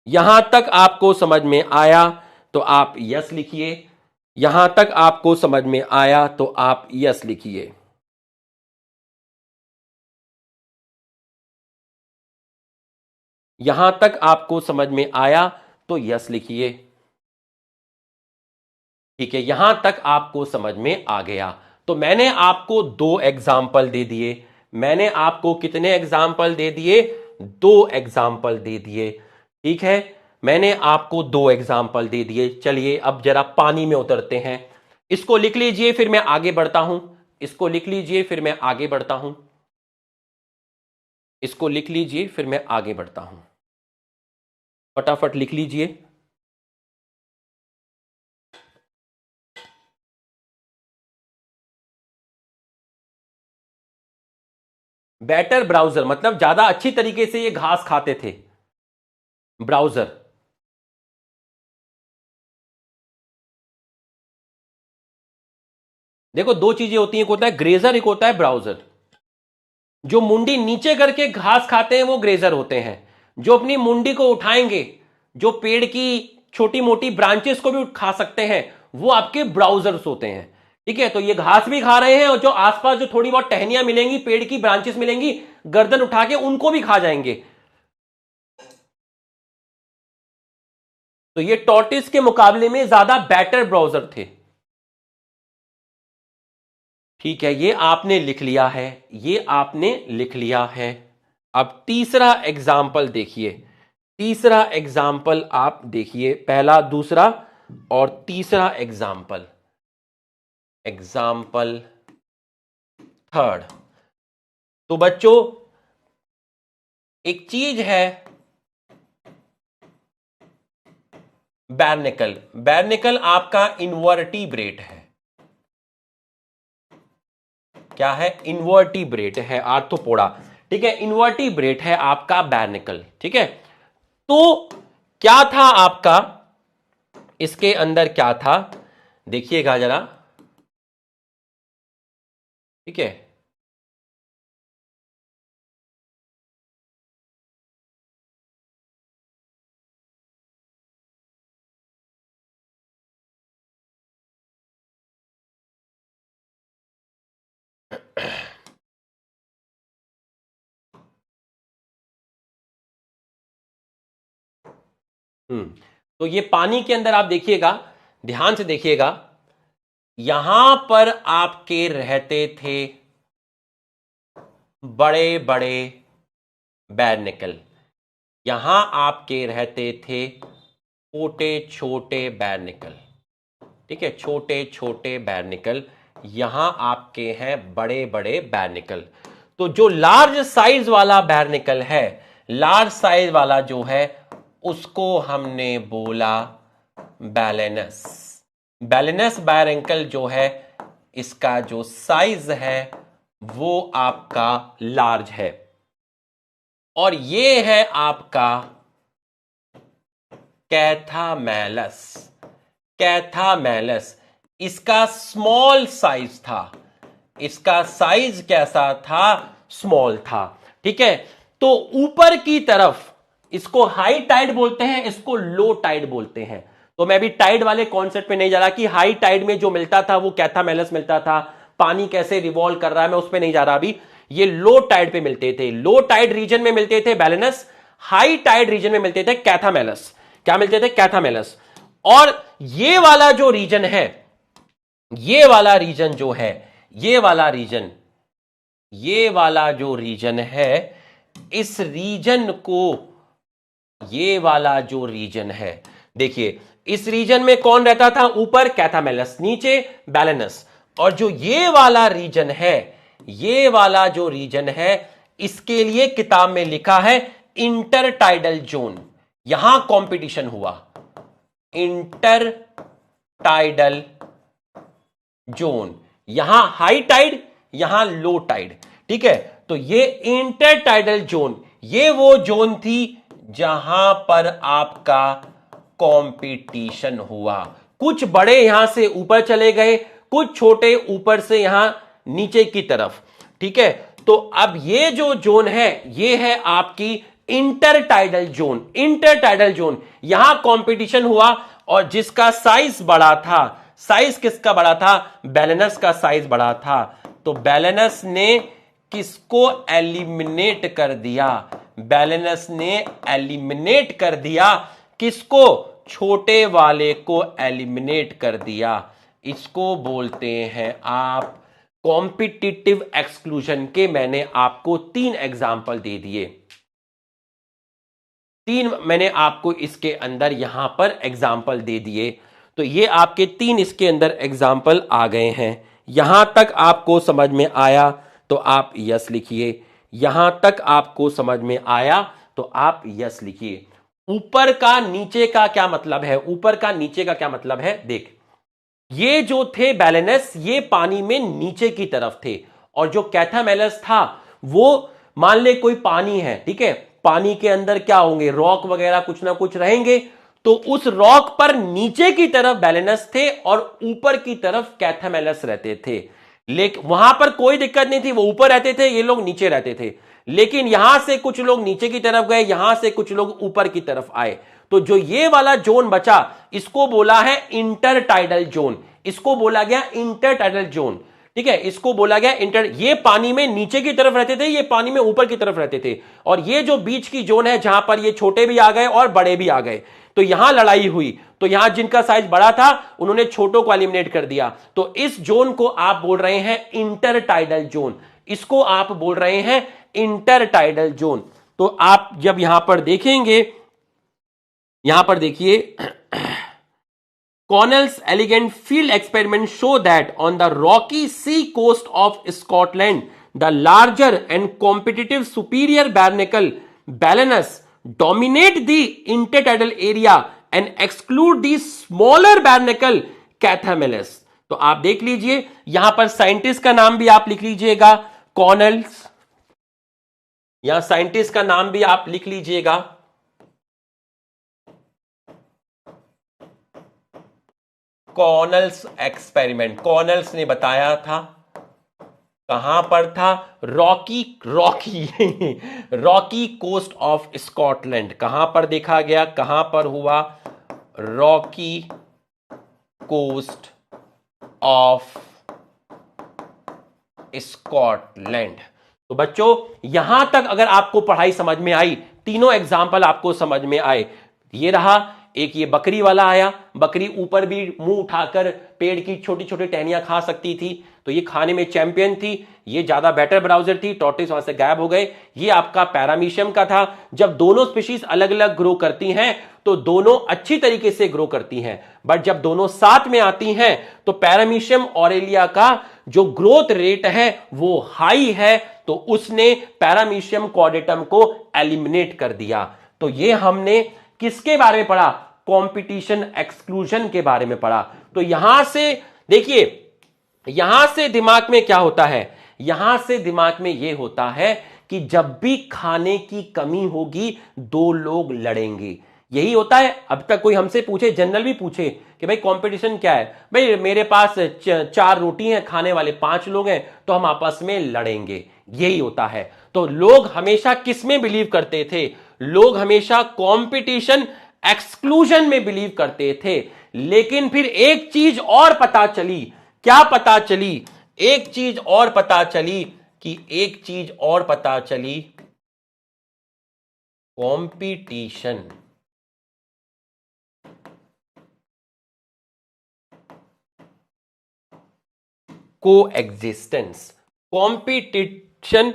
यहां तक आपको समझ में आया तो आप यस लिखिए, यहां तक आपको समझ में आया तो आप यस लिखिए। यहां तक आपको समझ में आया तो यस लिखिए। ठीक है, यहां तक आपको समझ में आ गया। तो मैंने आपको दो एग्जाम्पल दे दिए, मैंने आपको कितने एग्जाम्पल दे दिए, दो एग्जाम्पल दे दिए। ठीक है, मैंने आपको दो एग्जाम्पल दे दिए। चलिए अब जरा पानी में उतरते हैं। इसको लिख लीजिए फिर मैं आगे बढ़ता हूं, इसको लिख लीजिए फिर मैं आगे बढ़ता हूं, इसको लिख लीजिए फिर मैं आगे बढ़ता हूं, फटाफट लिख लीजिए। बेटर ब्राउजर मतलब ज्यादा अच्छी तरीके से ये घास खाते थे, ब्राउजर। देखो दो चीजें होती हैं, एक होता है ग्रेजर, एक होता है ब्राउजर। जो मुंडी नीचे करके घास खाते हैं वो ग्रेजर होते हैं, जो अपनी मुंडी को उठाएंगे, जो पेड़ की छोटी मोटी ब्रांचेस को भी खा सकते हैं, वो आपके ब्राउजर्स होते हैं। ठीक है, तो ये घास भी खा रहे हैं और जो आसपास जो थोड़ी बहुत टहनियां मिलेंगी, पेड़ की ब्रांचेस मिलेंगी, गर्दन उठा के उनको भी खा जाएंगे। तो ये टॉर्टिस के मुकाबले में ज्यादा बेटर ब्राउजर थे। ठीक है, ये आपने लिख लिया है, ये आपने लिख लिया है। अब तीसरा एग्जाम्पल देखिए, तीसरा एग्जाम्पल आप देखिए, पहला दूसरा और तीसरा एग्जाम्पल, एग्जाम्पल थर्ड। तो बच्चों एक चीज है बैरनिकल। बैरनिकल आपका इनवर्टिब्रेट है। क्या है? इनवर्टिब्रेट है, आर्थ्रोपोडा। ठीक है, इनवर्टिब्रेट है आपका बैरनिकल। ठीक है, तो क्या था आपका इसके अंदर, क्या था देखिएगा जरा। ठीक है, तो ये पानी के अंदर आप देखिएगा, ध्यान से देखिएगा, यहां पर आपके रहते थे बड़े बड़े बैरनिकल, यहां आपके रहते थे छोटे छोटे बैरनिकल। ठीक है, छोटे छोटे बैरनिकल, यहां आपके हैं बड़े बड़े बैरनिकल। तो जो लार्ज साइज वाला बैरनिकल है, लार्ज साइज वाला जो है, उसको हमने बोला बैलेनस। बैलेनस बैरनिकल जो है, इसका जो साइज है वो आपका लार्ज है। और ये है आपका कैथामेलस। कैथामेलस, इसका स्मॉल साइज था। इसका साइज कैसा था? स्मॉल था। ठीक है, तो ऊपर की तरफ इसको हाई टाइड बोलते हैं, इसको लो टाइड बोलते हैं। तो मैं भी टाइड वाले कॉन्सेप्ट पे नहीं जा रहा कि हाई टाइड में जो मिलता था वो कैथामेलस मिलता था, पानी कैसे रिवॉल्व कर रहा है, मैं उस पे नहीं जा रहा अभी। ये लो टाइड पे मिलते थे, लो टाइड रीजन में मिलते थे बैलेनस, हाई टाइड रीजन में मिलते थे कैथामेलस। क्या मिलते थे? कैथामेलस। और ये वाला जो रीजन है, ये वाला रीजन जो है, ये वाला रीजन, ये वाला जो रीजन है, इस रीजन को, ये वाला जो रीजन है, देखिए इस रीजन में कौन रहता था? ऊपर कैथामेलस, नीचे बैलेनस। और जो ये वाला रीजन है, ये वाला जो रीजन है, इसके लिए किताब में लिखा है इंटरटाइडल जोन। यहां कंपटीशन हुआ, इंटरटाइडल जोन, यहां हाई टाइड, यहां लो टाइड। ठीक है, तो ये इंटरटाइडल जोन, ये वो जोन थी जहां पर आपका कंपटीशन हुआ। कुछ बड़े यहां से ऊपर चले गए, कुछ छोटे ऊपर से यहां नीचे की तरफ। ठीक है, तो अब ये जो जोन है, ये है आपकी इंटरटाइडल जोन। इंटरटाइडल जोन, यहां कंपटीशन हुआ, और जिसका साइज बड़ा था, साइज किसका बड़ा था? बैलेनस का साइज बड़ा था। तो बैलेनस ने किसको एलिमिनेट कर दिया? बैलेनस ने एलिमिनेट कर दिया किसको? छोटे वाले को एलिमिनेट कर दिया। इसको बोलते हैं आप कॉम्पिटिटिव एक्सक्लूजन के। मैंने आपको 3 एग्जाम्पल दे दिए, 3 मैंने आपको इसके अंदर यहां पर एग्जाम्पल दे दिए। तो ये आपके 3 इसके अंदर एग्जाम्पल आ गए हैं। यहां तक आपको समझ में आया तो आप यस लिखिए, यहां तक आपको समझ में आया तो आप यस लिखिए। ऊपर का नीचे का क्या मतलब है? ऊपर का नीचे का क्या मतलब है? देख, ये जो थे बैलेनस, ये पानी में नीचे की तरफ थे, और जो कैथामेलस था वो, मान ले कोई पानी है, ठीक है, पानी के अंदर क्या होंगे? रॉक वगैरह कुछ ना कुछ रहेंगे। तो उस रॉक पर नीचे की तरफ बैलेनस थे और ऊपर की तरफ कैथामेलस रहते थे। लेकिन वहां पर कोई दिक्कत नहीं थी, वो ऊपर रहते थे, ये लोग नीचे रहते थे। लेकिन यहां से कुछ लोग नीचे की तरफ गए, यहां से कुछ लोग ऊपर की तरफ आए। तो जो ये वाला जोन बचा, इसको बोला है इंटरटाइडल जोन। इसको बोला गया इंटरटाइडल जोन। ठीक है, इसको बोला गया इंटर। ये पानी में नीचे की तरफ रहते थे, ये पानी में ऊपर की तरफ रहते थे। और ये जो बीच की जोन है, जहां पर ये छोटे भी आ गए और बड़े भी आ गए, तो यहां लड़ाई हुई। तो यहां जिनका साइज बड़ा था, उन्होंने छोटों को एलिमिनेट कर दिया। तो इस जोन को आप बोल रहे हैं इंटरटाइडल जोन, इसको आप बोल रहे हैं इंटरटाइडल जोन। तो आप जब यहां पर देखेंगे, यहां पर देखिए, कौन सा जोन है? ये वाला जोन है। ये वाला जोन है इंटरटाइडल जोन। इंटरटाइडल जोन, यहां पर नीचे की तरफ बैलेंस है, ऊपर की तरफ कैथामेलस है। तो ये जो जोन है, ये है आपका Connell's elegant field experiment show that on the rocky sea coast of Scotland, the larger and competitive superior barnacle Balanus dominate the intertidal area and exclude the smaller barnacle Cathameles. तो आप देख लीजिए, यहां पर साइंटिस्ट का नाम भी आप लिख लीजिएगा कॉनल्स, यहां साइंटिस्ट का नाम भी आप लिख लीजिएगा कॉनल्स एक्सपेरिमेंट। कॉनल्स ने बताया था, कहां पर था, rocky rocky coast of Scotland. कहां पर देखा गया, कहां पर हुआ, रॉकी कोस्ट ऑफ स्कॉटलैंड। तो बच्चों यहां तक अगर आपको पढ़ाई समझ में आई, तीनों एग्जाम्पल आपको समझ में आए, ये रहा एक, ये बकरी वाला आया, बकरी ऊपर भी मुंह उठाकर पेड़ की छोटी छोटी टहनियां खा सकती थी, तो ये खाने में चैंपियन थी, ये ज्यादा बेटर ब्राउजर थी, टॉर्टोइस वहां से गायब हो गए। ये आपका पैरामीशियम का था। जब दोनों स्पीशीज अलग अलग ग्रो करती हैं तो दोनों अच्छी तरीके से ग्रो करती हैं, बट जब दोनों साथ में आती हैं तो पैरामीशियम ऑरेलिया का जो ग्रोथ रेट है वो हाई है, तो उसने पैरामीशियम कॉर्डेटम को एलिमिनेट कर दिया। तो ये हमने किसके बारे में पढ़ा, कंपटीशन एक्सक्लूजन के बारे में पढ़ा। तो यहां से देखिए, यहां से दिमाग में क्या होता है, यहां से दिमाग में यह होता है कि जब भी खाने की कमी होगी दो लोग लड़ेंगे, यही होता है। अब तक कोई हमसे पूछे, जनरल भी पूछे कि भाई कंपटीशन क्या है, भाई मेरे पास 4 रोटी हैं, खाने वाले 5 लोग हैं, तो हम आपस में लड़ेंगे, यही होता है। तो लोग हमेशा किस में बिलीव करते थे, लोग हमेशा कंपटीशन एक्सक्लूजन में बिलीव करते थे। लेकिन फिर एक चीज और पता चली, क्या पता चली, एक चीज और पता चली कि एक चीज और पता चली, कंपटीशन कोएग्जिस्टेंस, कंपटीशन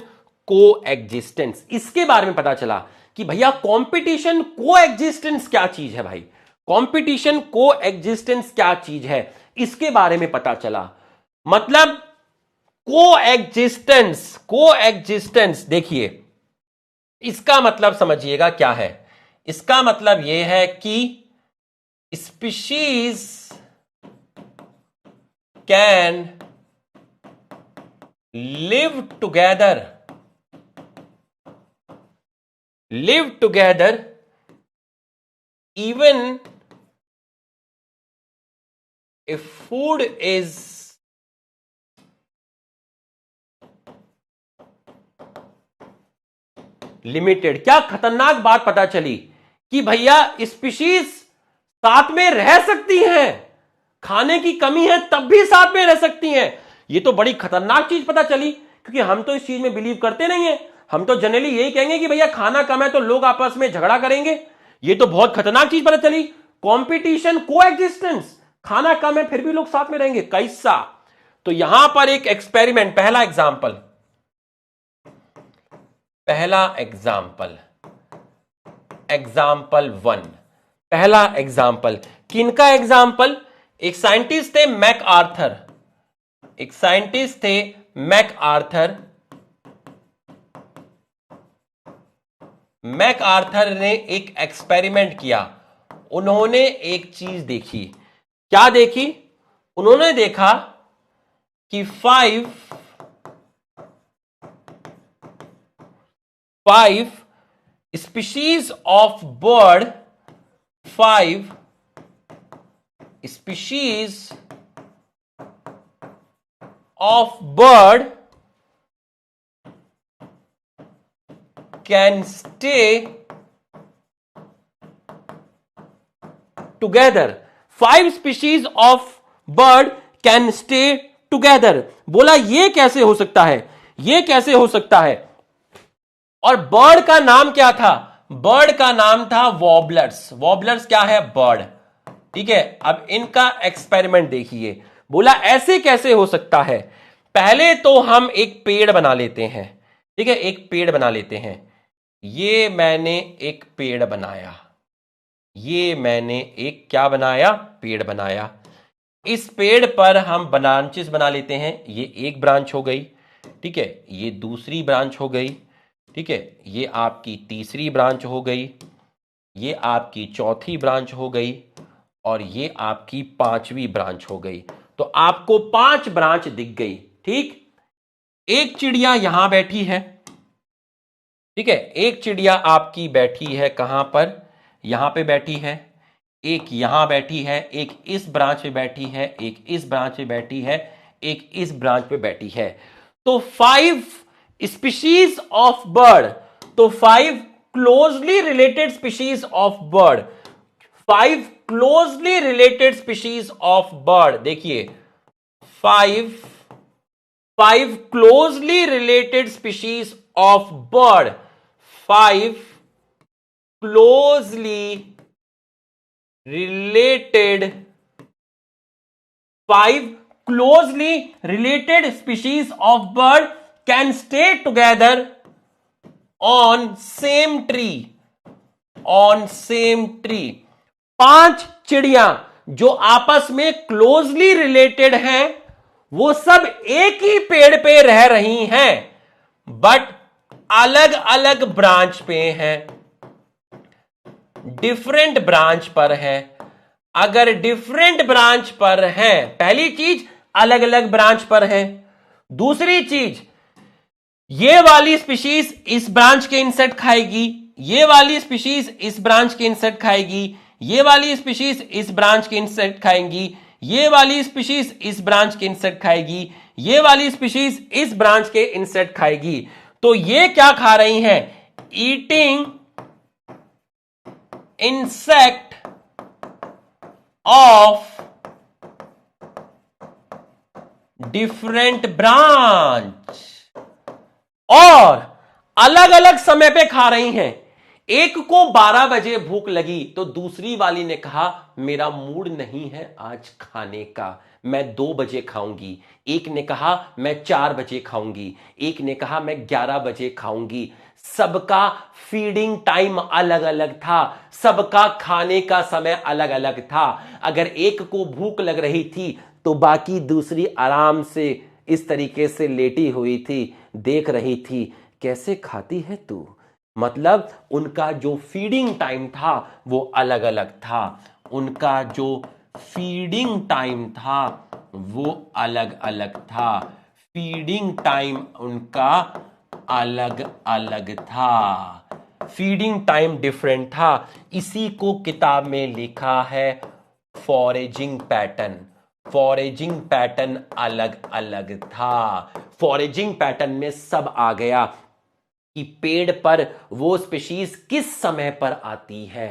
कोएग्जिस्टेंस, इसके बारे में पता चला कि भैया कंपटीशन कोएग्जिस्टेंस क्या चीज है, भाई कंपटीशन कोएग्जिस्टेंस क्या चीज है, इसके बारे में पता चला। मतलब कोएग्जिस्टेंस, कोएग्जिस्टेंस देखिए इसका मतलब समझिएगा क्या है, इसका मतलब यह है कि species can live together even if food is limited। क्या खतरनाक बात पता चली कि भैया स्पीशीज साथ में रह सकती हैं, खाने की कमी है तब भी साथ में रह सकती हैं। ये तो बड़ी खतरनाक चीज पता चली, क्योंकि हम तो इस चीज में बिलीव करते नहीं है। हम तो जनरली यही कहेंगे कि भैया खाना कम है तो लोग आपस में झगड़ा करेंगे। ये तो बहुत खतरनाक चीज पता चली, कंपटीशन कोएग्जिस्टेंस, खाना कम है फिर भी लोग साथ में रहेंगे, कैसा। तो यहां पर एक एक्सपेरिमेंट, पहला एग्जाम्पल एग्जाम्पल 1, पहला एग्जाम्पल किनका एग्जाम्पल, एक साइंटिस्ट थे मैकआर्थर, एक साइंटिस्ट थे मैकआर्थर ने एक एक्सपेरिमेंट किया। उन्होंने एक चीज देखी, क्या देखी, उन्होंने देखा कि 5 species of bird, 5 species of bird can stay together, 5 species of bird can stay together। बोला ये कैसे हो सकता है, ये कैसे हो सकता है। और बर्ड का नाम क्या था, बर्ड का नाम था वॉबलर्स। वॉबलर्स क्या है, बर्ड, ठीक है। अब इनका एक्सपेरिमेंट देखिए, बोला ऐसे कैसे हो सकता है। पहले तो हम एक पेड़ बना लेते हैं, ठीक है, एक पेड़ बना लेते हैं। ये मैंने एक पेड़ बनाया, ये मैंने एक क्या बनाया, पेड़ बनाया। इस पेड़ पर हम ब्रांचेस बना लेते हैं। ये एक ब्रांच हो गई, ठीक है, ये दूसरी ब्रांच हो गई, ठीक है, ये आपकी तीसरी ब्रांच हो गई, ये आपकी चौथी ब्रांच हो गई, और ये आपकी पांचवी ब्रांच हो गई। तो आपको 5 ब्रांच दिख गई। ठीक, एक चिड़िया यहां बैठी है, ठीक है, एक चिड़िया आपकी बैठी है कहां पर, यहां पे बैठी है, एक यहां बैठी है, एक इस ब्रांच पे बैठी है, एक इस ब्रांच पे बैठी है, एक इस ब्रांच पे बैठी है। तो 5 स्पीशीज ऑफ बर्ड, तो 5 closely related species of bird, 5 closely related species of bird. देखिए 5 closely related species of bird, 5 closely related 5 closely related species of bird can stay together on same tree, on same tree। 5 चिड़िया जो आपस में closely related हैं, वो सब एक ही पेड़ पे रह रही हैं, बट अलग अलग ब्रांच पे हैं, डिफरेंट ब्रांच पर है। अगर डिफरेंट ब्रांच पर है, पहली चीज अलग अलग ब्रांच पर है, दूसरी चीज ये वाली स्पीशीज इस ब्रांच के इंसेक्ट खाएगी, ये वाली स्पीशीज इस ब्रांच के इंसेक्ट खाएगी, ये वाली स्पीशीज इस ब्रांच के इंसेक्ट खाएंगी, ये वाली स्पीशीज इस ब्रांच के इंसेक्ट खाएगी, ये वाली स्पीशीज इस ब्रांच के इंसेक्ट खाएगी। तो ये क्या खा रही हैं, eating insect of different branch, और अलग अलग समय पे खा रही हैं। एक को 12 बजे भूख लगी तो दूसरी वाली ने कहा मेरा मूड नहीं है आज खाने का, मैं 2 बजे खाऊंगी। एक ने कहा मैं 4 बजे खाऊंगी, एक ने कहा मैं 11 बजे खाऊंगी। सबका फीडिंग टाइम अलग अलग था, सबका खाने का समय अलग अलग था। अगर एक को भूख लग रही थी तो बाकी दूसरी आराम से इस तरीके से लेटी हुई थी, देख रही थी कैसे खाती है तू। मतलब उनका जो फीडिंग टाइम था वो अलग अलग था, उनका जो फीडिंग टाइम था वो अलग अलग था, फीडिंग टाइम उनका अलग अलग था, फीडिंग टाइम डिफरेंट था। इसी को किताब में लिखा है फॉरेजिंग पैटर्न, फॉरेजिंग पैटर्न अलग अलग था। फॉरेजिंग पैटर्न में सब आ गया कि पेड़ पर वो स्पीशीज किस समय पर आती है,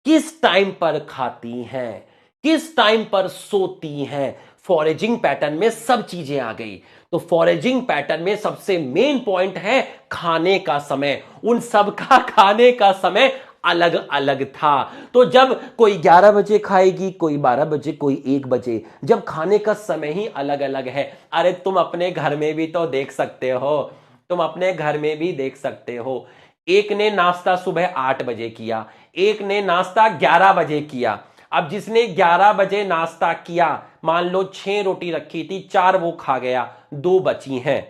किस टाइम पर खाती हैं, किस टाइम पर सोती हैं। फॉरेजिंग पैटर्न में सब चीजें आ गई। तो फॉरेजिंग पैटर्न में सबसे मेन पॉइंट है खाने का समय। उन सब का खाने का समय अलग अलग था। तो जब कोई 11 बजे खाएगी, कोई 12 बजे, कोई 1 बजे, जब खाने का समय ही अलग अलग है। अरे तुम अपने घर में भी तो देख सकते हो, तुम अपने घर में भी देख सकते हो। एक ने नाश्ता सुबह 8 बजे किया, एक ने नाश्ता 11 बजे किया। अब जिसने 11 बजे नाश्ता किया, मान लो 6 रोटी रखी थी, 4 वो खा गया, 2 बची हैं।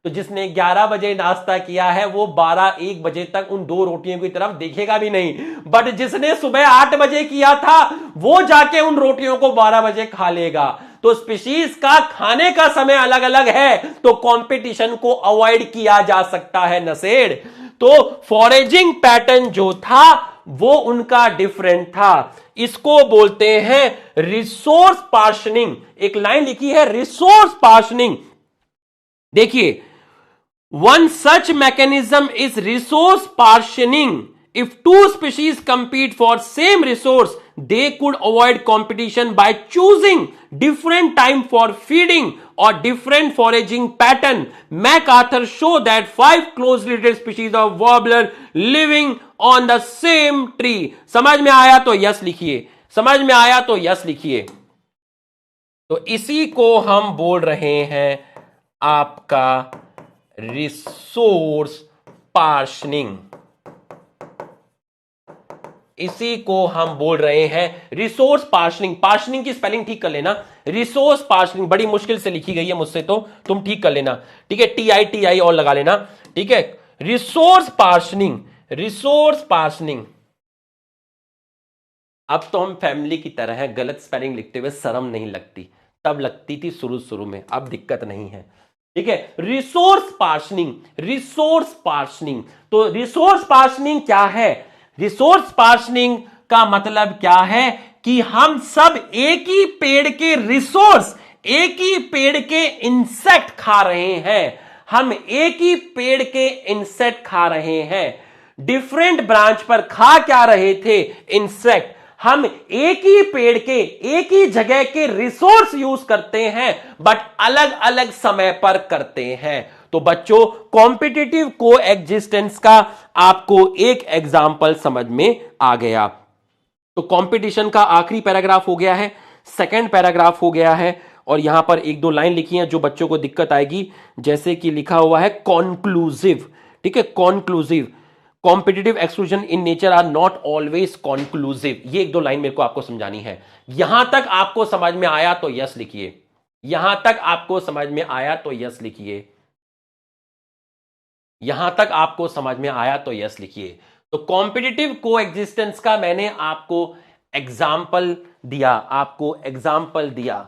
तो जिसने 11 बजे नाश्ता किया है वो 12-1 बजे तक उन 2 रोटियों की तरफ देखेगा भी नहीं। बट जिसने सुबह 8 बजे किया था वो जाके उन रोटियों को 12 बजे खा लेगा। तो स्पीशीज का खाने का समय अलग अलग है, तो कंपटीशन को अवॉइड किया जा सकता है नसेड़। तो फॉरेजिंग पैटर्न जो था वो उनका डिफरेंट था। इसको बोलते हैं रिसोर्स पार्शनिंग। एक लाइन लिखी है रिसोर्स पार्शनिंग। देखिए, one such mechanism is resource partitioning. If two species compete for same resource, they could avoid competition by choosing different time for feeding or different foraging pattern. MacArthur showed that 5 closely related species of warbler living on the same tree. समझ में आया तो yes लिखिए, समझ में आया तो yes लिखिए। तो इसी को हम बोल रहे हैं आपका रिसोर्स पार्शनिंग। इसी को हम बोल रहे हैं रिसोर्स पार्शनिंग। पार्शनिंग की स्पेलिंग ठीक कर लेना, रिसोर्स पार्शनिंग बड़ी मुश्किल से लिखी गई है मुझसे, तो तुम ठीक कर लेना, ठीक है, टी आई और लगा लेना, ठीक है। Resource partitioning, resource partitioning. अब तो हम फैमिली की तरह है, गलत स्पेलिंग लिखते हुए शर्म नहीं लगती, तब लगती थी शुरू शुरू में, अब दिक्कत नहीं है, ठीक है। रिसोर्स पार्शनिंग, रिसोर्स पार्शनिंग, तो रिसोर्स पार्शनिंग क्या है? रिसोर्स पार्शनिंग का मतलब क्या है कि हम सब एक ही पेड़ के रिसोर्स, एक ही पेड़ के इंसेक्ट खा रहे हैं, हम एक ही पेड़ के इंसेक्ट खा रहे हैं। डिफरेंट ब्रांच पर खा क्या रहे थे? इंसेक्ट। हम एक ही पेड़ के, एक ही जगह के रिसोर्स यूज करते हैं, बट अलग अलग समय पर करते हैं। तो बच्चों, कॉम्पिटिटिव को एग्जिस्टेंस का आपको एक एग्जाम्पल समझ में आ गया। तो कंपटीशन का आखिरी पैराग्राफ हो गया है, सेकंड पैराग्राफ हो गया है, और यहां पर एक दो लाइन लिखी हैं जो बच्चों को दिक्कत आएगी, जैसे कि लिखा हुआ है कॉन्क्लूसिव, ठीक है, conclusive. Competitive exclusion in nature are not always conclusive, ये एक दो लाइन मेरे को आपको समझानी है। यहां तक आपको समझ में आया तो यस लिखिए, यहां तक आपको समझ में आया तो यस लिखिए, यहां तक आपको समझ में आया तो यस लिखिए। तो कॉम्पिटिटिव को एग्जिस्टेंस का मैंने आपको एग्जाम्पल दिया, आपको एग्जाम्पल दिया।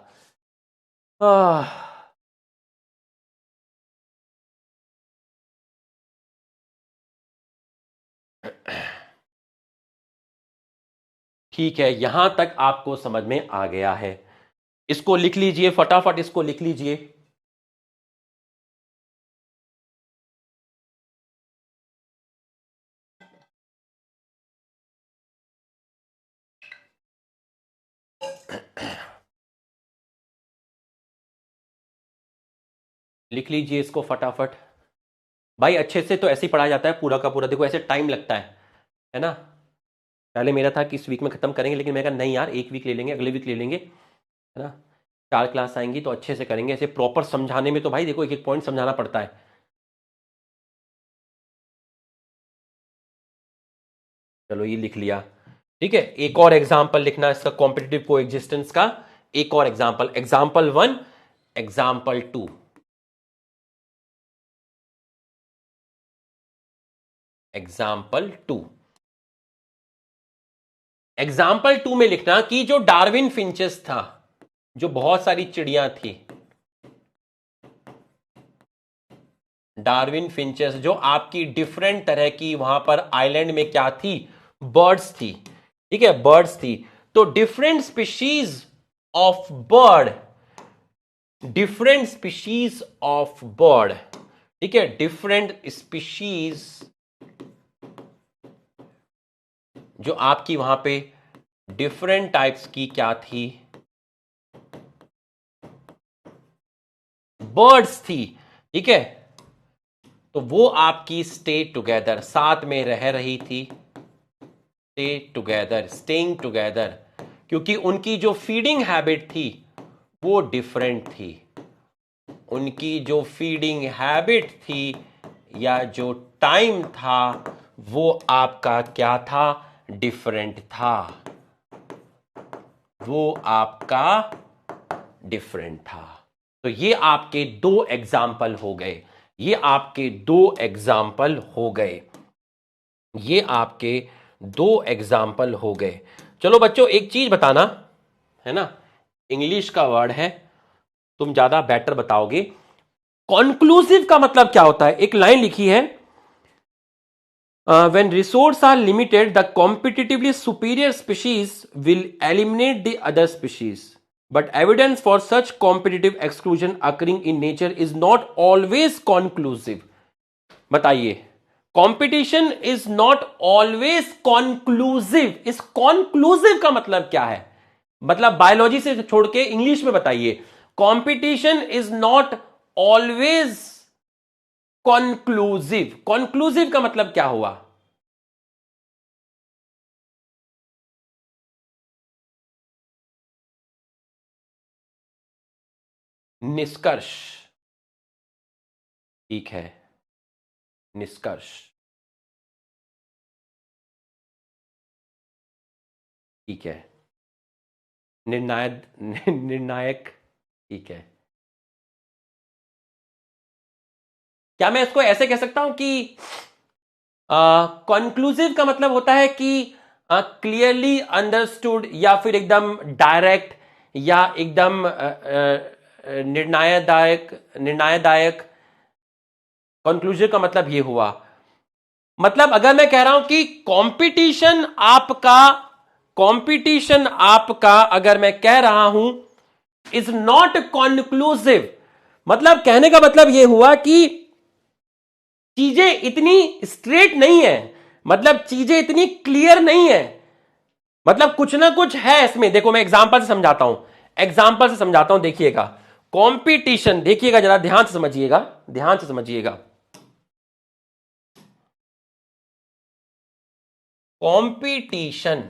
ठीक है, यहां तक आपको समझ में आ गया है। इसको लिख लीजिए फटाफट, इसको लिख लीजिए। लिख लीजिए इसको फटाफट। भाई अच्छे से तो ऐसे ही पढ़ाया जाता है पूरा का पूरा, देखो ऐसे टाइम लगता है ना। पहले मेरा था कि इस वीक में खत्म करेंगे, लेकिन मैं कहा नहीं यार, एक वीक ले लेंगे, अगले वीक ले लेंगे, है ना। 4 क्लास आएंगी तो अच्छे से करेंगे, ऐसे प्रॉपर समझाने में तो भाई देखो एक एक पॉइंट समझाना पड़ता है। चलो ये लिख लिया, ठीक है। एक और एग्जाम्पल लिखना इसका कॉम्पिटिटिव को एग्जिस्टेंस का, एक और example, example 1, example 2। Example 2, example 2 में लिखना कि जो डार्विन फिंचेस था, जो बहुत सारी चिड़िया थी, डार्विन फिंचेस, जो आपकी डिफरेंट तरह की वहां पर आइलैंड में क्या थी? बर्ड्स थी, ठीक है, बर्ड्स थी। तो different species of bird, different species of bird, ठीक है, डिफरेंट स्पीशीज जो आपकी वहां पे डिफरेंट टाइप्स की क्या थी? बर्ड्स थी, ठीक है। तो वो आपकी स्टे टुगेदर, साथ में रह रही थी, स्टे टुगेदर, स्टेइंग टुगेदर, क्योंकि उनकी जो फीडिंग हैबिट थी वो डिफरेंट थी, उनकी जो फीडिंग हैबिट थी या जो टाइम था वो आपका क्या था? डिफरेंट था, वो आपका डिफरेंट था। तो ये आपके दो एग्जाम्पल हो गए, ये आपके दो एग्जाम्पल हो गए, ये आपके दो एग्जाम्पल हो गए। चलो बच्चों एक चीज बताना, है ना, इंग्लिश का वर्ड है, तुम ज्यादा बेटर बताओगे। कॉन्क्लूसिव का मतलब क्या होता है? एक लाइन लिखी है, when resources are limited, the competitively superior species will eliminate the other species. But evidence for such competitive exclusion occurring in nature is not always conclusive. बताइए, competition is not always conclusive, इस conclusive का मतलब क्या है? मतलब biology से छोड़ के इंग्लिश में बताइए, competition is not always conclusive, conclusive का मतलब क्या हुआ? निष्कर्ष, ठीक है, निष्कर्ष। ठीक है। निर्णायक, ठीक है। क्या मैं इसको ऐसे कह सकता हूं कि कंक्लूसिव का मतलब होता है कि क्लियरली अंडरस्टूड, या फिर एकदम डायरेक्ट, या एकदम निर्णयदायक। निर्णयदायक कंक्लूजन का मतलब ये हुआ। मतलब अगर मैं कह रहा हूं कि कंपटीशन आपका अगर मैं कह रहा हूं इज नॉट कॉन्क्लूसिव, मतलब कहने का मतलब यह हुआ कि चीजें इतनी स्ट्रेट नहीं है, मतलब चीजें इतनी क्लियर नहीं है, मतलब कुछ ना कुछ है इसमें। देखो मैं एग्जांपल से समझाता हूं, देखिएगा। कंपटीशन, देखिएगा जरा ध्यान से समझिएगा। Competition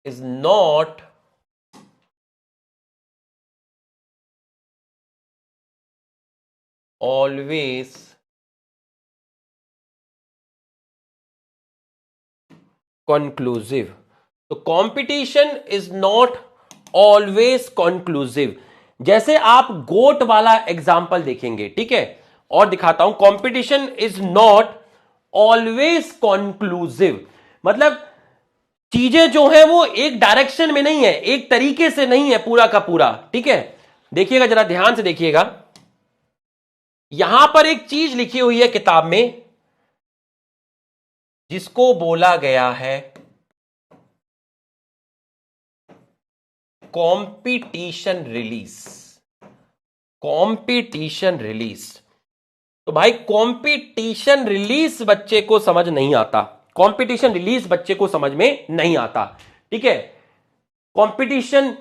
is not always conclusive। तो competition is not always conclusive. जैसे आप गोट वाला एग्जांपल देखेंगे, ठीक है, और दिखाता हूं। Competition is not always conclusive, मतलब चीजें जो है वो एक डायरेक्शन में नहीं है, एक तरीके से नहीं है पूरा का पूरा, ठीक है। देखिएगा जरा ध्यान से देखिएगा, यहां पर एक चीज लिखी हुई है किताब में जिसको बोला गया है कंपटीशन रिलीज। तो भाई कंपटीशन रिलीज बच्चे को समझ नहीं आता, कंपटीशन रिलीज बच्चे को समझ में नहीं आता, ठीक है। कंपटीशन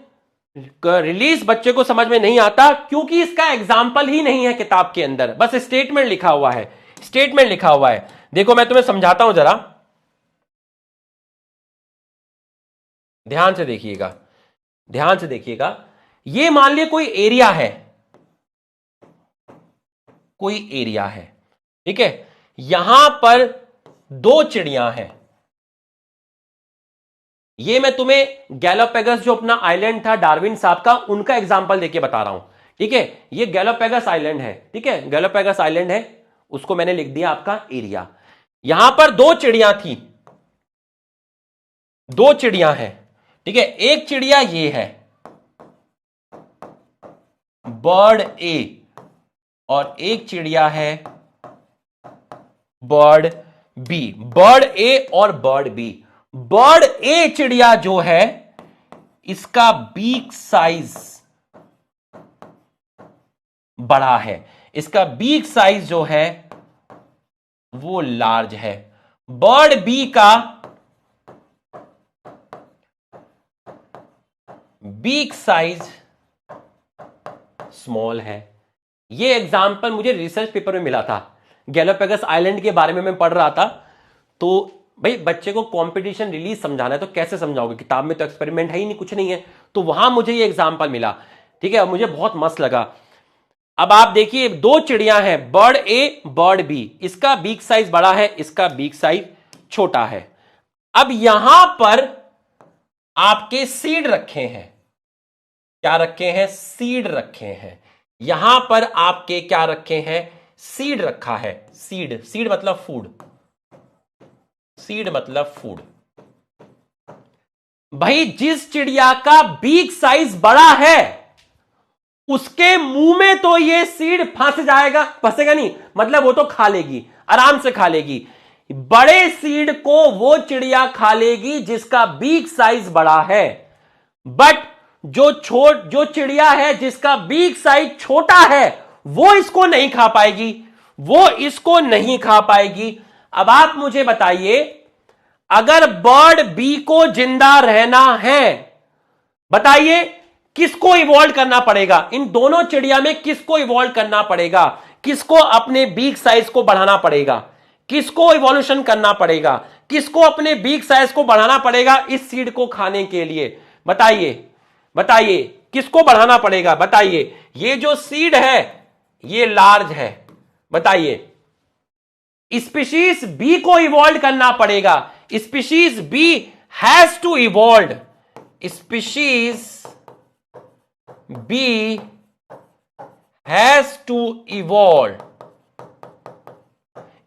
रिलीज बच्चे को समझ में नहीं आता क्योंकि इसका एग्जाम्पल ही नहीं है किताब के अंदर, बस स्टेटमेंट लिखा हुआ है। देखो मैं तुम्हें समझाता हूं, जरा ध्यान से देखिएगा। ये मान लिया कोई एरिया है, ठीक है। यहां पर दो चिड़ियां हैं। ये मैं तुम्हें गैलोपेगस जो अपना आइलैंड था डार्विन साहब का, उनका एग्जांपल देके बता रहा हूं, ठीक है। ये गैलोपेगस आइलैंड है, ठीक है, गैलोपेगस आइलैंड है, उसको मैंने लिख दिया आपका एरिया। यहां पर दो चिड़ियां थी, दो चिड़ियां हैं, ठीक है। एक चिड़िया ये है बर्ड ए, और एक चिड़िया है बर्ड बी। बर्ड ए और बर्ड बी। बर्ड ए चिड़िया जो है इसका बीक साइज बड़ा है, इसका बीक साइज जो है वो लार्ज है। बर्ड बी का बीक साइज स्मॉल है। ये एग्जाम्पल मुझे रिसर्च पेपर में मिला था, गैलोपेगस आइलैंड के बारे में मैं पढ़ रहा था। तो भाई बच्चे को कंपटीशन रिलीज समझाना है तो कैसे समझाओगे, किताब में तो एक्सपेरिमेंट है ही नहीं, कुछ नहीं है। तो वहां मुझे ये एग्जाम्पल मिला, ठीक है, मुझे बहुत मस्त लगा। अब आप देखिए दो चिड़ियां हैं, बर्ड ए बर्ड बी, इसका बीक साइज बड़ा है, इसका बीक साइज छोटा है। अब यहां पर आपके सीड रखे हैं, क्या रखे हैं, सीड रखे हैं। यहां पर आपके क्या रखे हैं, सीड रखा है। सीड मतलब फूड। भाई जिस चिड़िया का बीक साइज बड़ा है उसके मुंह में तो ये सीड फंसेगा नहीं, मतलब वो तो खा लेगी, आराम से खा लेगी। बड़े सीड को वो चिड़िया खा लेगी जिसका बीक साइज बड़ा है, बट जो चिड़िया है जिसका बीक साइज छोटा है वो इसको नहीं खा पाएगी। अब आप मुझे बताइए, अगर बर्ड बी को जिंदा रहना है, बताइए किसको इवॉल्व करना पड़ेगा, इन दोनों चिड़िया में किसको इवॉल्व करना पड़ेगा, किसको अपने बीक साइज को बढ़ाना पड़ेगा, किसको इवोल्यूशन करना पड़ेगा, किसको अपने बीक साइज को बढ़ाना पड़ेगा इस सीड को खाने के लिए? बताइए किसको बढ़ाना पड़ेगा? बताइए, ये जो सीड है ये लार्ज है, बताइए स्पीशीज बी को इवॉल्व करना पड़ेगा, species B has to evolve, species B has to evolve,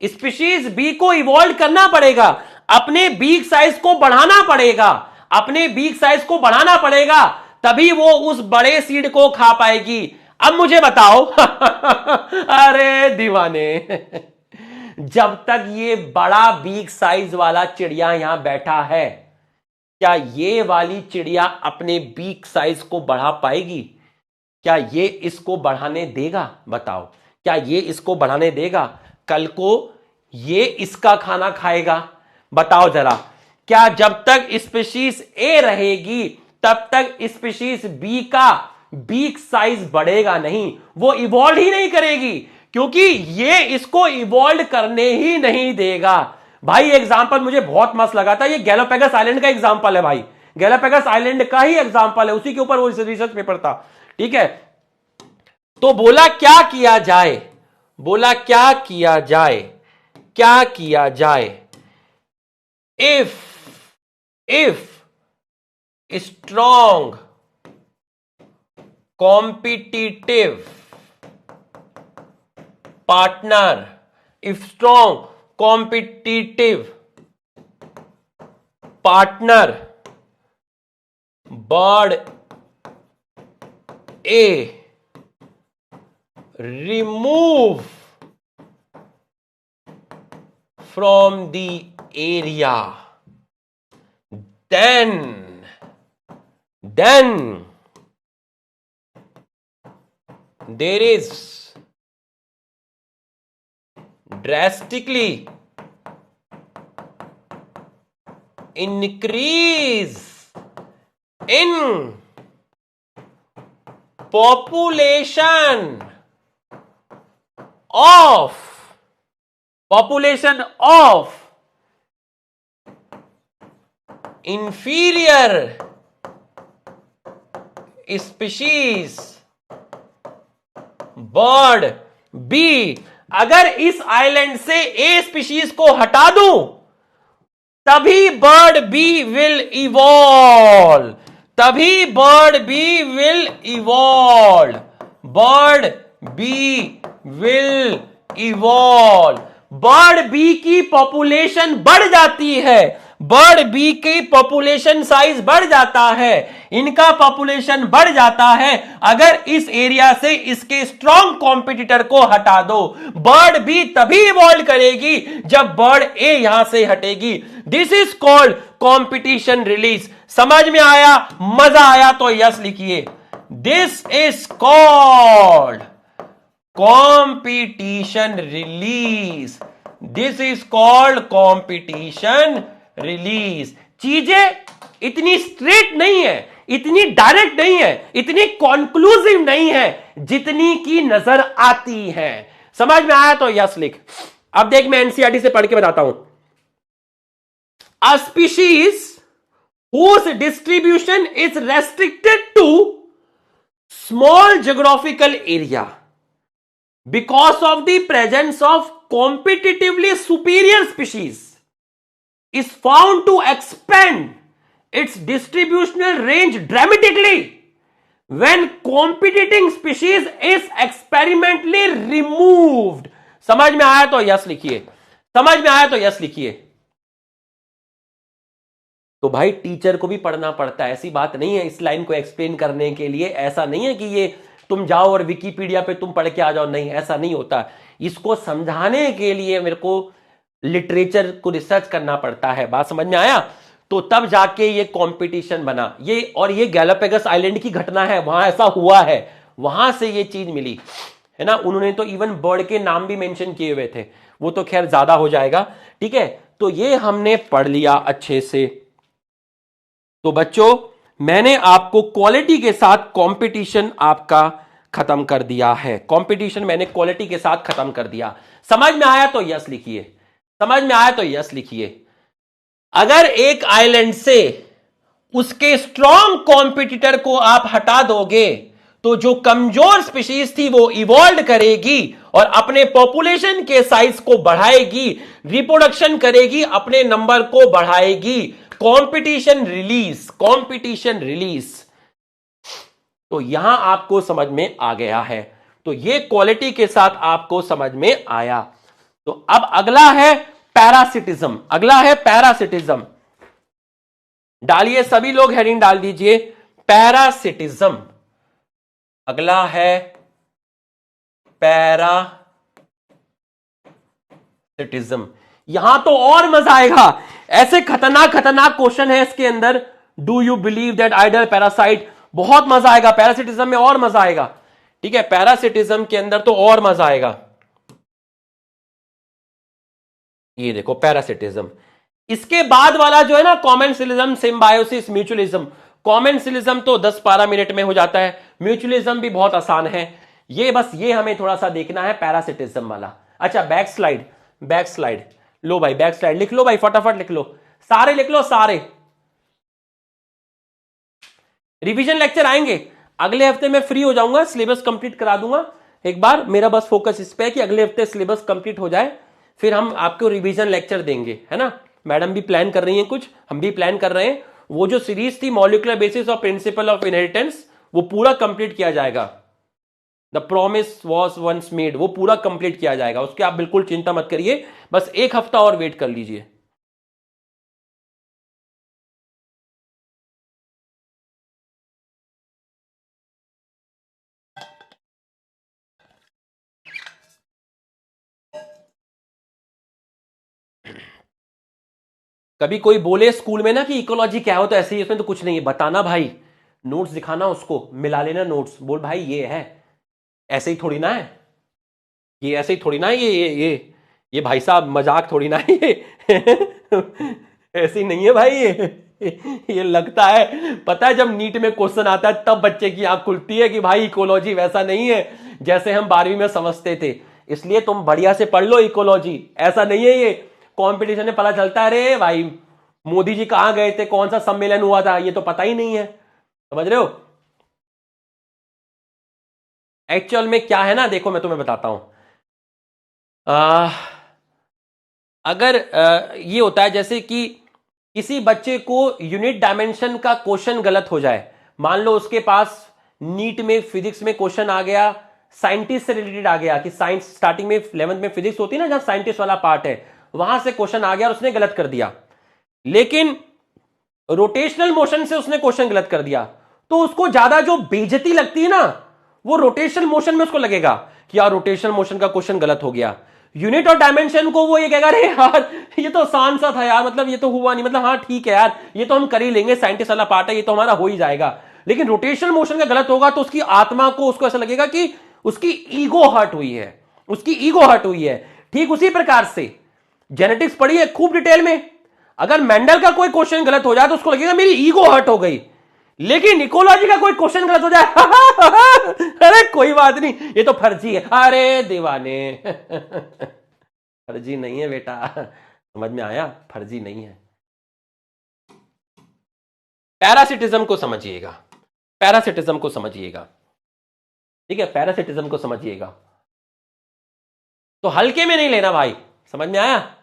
species B को इवॉल्व करना पड़ेगा, अपने बीक साइज को बढ़ाना पड़ेगा, अपने बीक साइज को बढ़ाना पड़ेगा, तभी वो उस बड़े सीड को खा पाएगी। अब मुझे बताओ अरे दीवाने जब तक ये बड़ा बीक साइज वाला चिड़िया यहां बैठा है, क्या ये वाली चिड़िया अपने बीक साइज को बढ़ा पाएगी? क्या ये इसको बढ़ाने देगा? बताओ, क्या ये इसको बढ़ाने देगा? कल को ये इसका खाना खाएगा? बताओ जरा, क्या जब तक स्पीशीज ए रहेगी तब तक स्पीशीज बी का बीक साइज बढ़ेगा नहीं, वो इवॉल्व ही नहीं करेगी, क्योंकि ये इसको इवॉल्व करने ही नहीं देगा। भाई एग्जांपल मुझे बहुत मस्त लगा था, ये गैलापागोस आइलैंड का एग्जांपल है भाई, गैलापागोस आइलैंड का ही एग्जांपल है, उसी के ऊपर वो रिसर्च पेपर था, ठीक है। तो बोला क्या किया जाए, बोला क्या किया जाए, क्या किया जाए, if strong competitive partner, if strong competitive partner bird A remove from the area, then there is drastically increase in population of inferior species bird B। अगर इस आइलैंड से ए स्पीशीज को हटा दूं तभी बर्ड बी विल इवॉल्व, तभी bird B will evolve, bird B will evolve. Bird B की population बढ़ जाती है, बर्ड बी की पॉपुलेशन साइज बढ़ जाता है, इनका पॉपुलेशन बढ़ जाता है अगर इस एरिया से इसके स्ट्रॉन्ग कॉम्पिटिटर को हटा दो। बर्ड बी तभी इवॉल्व करेगी जब बर्ड ए यहां से हटेगी। This is called competition release. समझ में आया? मजा आया तो यस लिखिए। This is called competition release, this is called competition release। चीजें इतनी स्ट्रेट नहीं है, इतनी डायरेक्ट नहीं है, इतनी कंक्लूसिव नहीं है जितनी की नजर आती है। समझ में आया तो यस लिख। अब देख मैं एनसीईआरटी से पढ़ के बताता हूं। A species whose distribution is restricted to small geographical area because of the presence of competitively superior species is found to expand its distributional range dramatically when competing species is experimentally removed। समझ में आया तो yes लिखिए, समझ में आया तो yes लिखिए। तो भाई टीचर को भी पढ़ना पड़ता है, ऐसी बात नहीं है इस लाइन को एक्सप्लेन करने के लिए। ऐसा नहीं है कि ये तुम जाओ और विकिपीडिया पे तुम पढ़ के आ जाओ, नहीं ऐसा नहीं होता। इसको समझाने के लिए मेरे को लिटरेचर को रिसर्च करना पड़ता है। बात समझ में आया? तो तब जाके ये कंपटीशन बना। ये और ये गैलापागोस आइलैंड की घटना है, वहां ऐसा हुआ है, वहां से ये चीज मिली है ना। उन्होंने तो इवन बर्ड के नाम भी मेंशन किए हुए थे, वो तो खैर ज्यादा हो जाएगा, ठीक है। तो ये हमने पढ़ लिया अच्छे से। तो बच्चों मैंने आपको क्वालिटी के साथ कंपटीशन आपका खत्म कर दिया है, कंपटीशन मैंने क्वालिटी के साथ खत्म कर दिया। समझ में आया तो यस लिखिए, समझ में आया तो यस लिखिए। अगर एक आइलैंड से उसके स्ट्रॉन्ग कॉम्पिटिटर को आप हटा दोगे तो जो कमजोर स्पीशीज थी वो इवॉल्व करेगी और अपने पॉपुलेशन के साइज को बढ़ाएगी, रिप्रोडक्शन करेगी, अपने नंबर को बढ़ाएगी। Competition release. तो यहां आपको समझ में आ गया है। तो ये क्वालिटी के साथ आपको समझ में आया। तो अब अगला है पैरासिटिज्म। डालिए सभी लोग, हेडिंग डाल दीजिए पैरासिटिज्म। अगला है पैरासिटिज्म। यहां तो और मजा आएगा, ऐसे खतरनाक क्वेश्चन है इसके अंदर। Do you believe that idle parasite, बहुत मजा आएगा पैरासिटिज्म में, और मजा आएगा। ठीक है, पैरासिटिज्म के अंदर तो और मजा आएगा। ये देखो पैरासिटिज्म। इसके बाद वाला जो है ना, कॉमेंसलिज्म, सिम्बायोसिस, म्यूचुअलिज्म। कॉमेंसलिज्म तो 10-12 मिनट में हो जाता है, म्यूचुअलिज्म भी बहुत आसान है। ये बस ये हमें थोड़ा सा देखना है पैरासिटिज्म वाला। अच्छा, बैक स्लाइड लो भाई, बैक स्लाइड लिख लो भाई, फटाफट लिख लो, सारे लिख लो सारे। रिवीजन लेक्चर आएंगे अगले हफ्ते, मैं फ्री हो जाऊंगा, सिलेबस कंप्लीट करा दूंगा एक बार। मेरा बस फोकस इस पे है कि अगले हफ्ते सिलेबस कंप्लीट हो जाए, फिर हम आपको रिवीजन लेक्चर देंगे, है ना। मैडम भी प्लान कर रही हैं कुछ, हम भी प्लान कर रहे हैं। वो जो सीरीज थी molecular basis of principle of inheritance, वो पूरा कंप्लीट किया जाएगा। The promise was once made, वो पूरा कंप्लीट किया जाएगा, उसकी आप बिल्कुल चिंता मत करिए, बस एक हफ्ता और वेट कर लीजिए। कभी कोई बोले स्कूल में ना कि इकोलॉजी क्या हो, तो ऐसे ही, उसमें तो कुछ नहीं है, बताना भाई, नोट्स दिखाना, उसको मिला लेना नोट्स, बोल भाई ये है, ऐसे ही थोड़ी ना है, ये ऐसे ही थोड़ी ना है, ये भाई साहब मजाक थोड़ी ना है ये ऐसे ही नहीं है भाई ये लगता है, पता है जब नीट में क्वेश्चन आता है तब बच्चे की आंख खुलती है कि भाई इकोलॉजी वैसा नहीं है जैसे हम 12वीं में समझते थे। इसलिए तुम बढ़िया से पढ़ लो इकोलॉजी, ऐसा नहीं है ये कंपटीशन में पता चलता है अरे भाई मोदी जी कहां गए थे, कौन सा सम्मेलन हुआ था, ये तो पता ही नहीं है, समझ रहे हो। एक्चुअल में क्या है ना, देखो मैं तुम्हें बताता हूं। अगर ये होता है जैसे कि किसी बच्चे को यूनिट डायमेंशन का क्वेश्चन गलत हो जाए, मान लो उसके पास नीट में फिजिक्स में क्वेश्चन आ गया, साइंटिस्ट से रिलेटेड आ गया, कि साइंस स्टार्टिंग में 11th में फिजिक्स होती है ना, जहां साइंटिस्ट वाला पार्ट है, वहां से क्वेश्चन आ गया और उसने गलत कर दिया, लेकिन रोटेशनल मोशन से उसने क्वेश्चन गलत कर दिया, तो उसको ज्यादा जो बेइज्जती लगती है ना, वो रोटेशनल मोशन में उसको लगेगा कि यार रोटेशनल मोशन का क्वेश्चन गलत हो गया। यूनिट और डायमेंशन को वो ये कहेगा अरे यार ये तो आसान सा था यार, मतलब ये तो हुआ नहीं, मतलब हाँ ठीक है यार ये तो हम कर ही लेंगे, साइंटिस्ट वाला पार्ट है, ये तो हमारा हो ही जाएगा। लेकिन रोटेशनल मोशन का गलत होगा तो उसकी आत्मा को, उसको ऐसा लगेगा कि उसकी ईगो हर्ट हुई है, उसकी ईगो हर्ट हुई है। ठीक उसी प्रकार से जेनेटिक्स पढ़ी है खूब डिटेल में, अगर मेंडल का कोई क्वेश्चन गलत हो जाए तो उसको लगेगा मेरी ईगो हर्ट हो गई, लेकिन इकोलॉजी का कोई क्वेश्चन गलत हो जाए अरे कोई बात नहीं ये तो फर्जी है, अरे दीवाने फर्जी नहीं है बेटा, समझ में आया, फर्जी नहीं है। पैरासिटिज्म को समझिएगा, पैरासिटिज्म को समझिएगा, ठीक है, पैरासिटिज्म को समझिएगा। तो हल्के में नहीं लेना भाई, समझ में आया,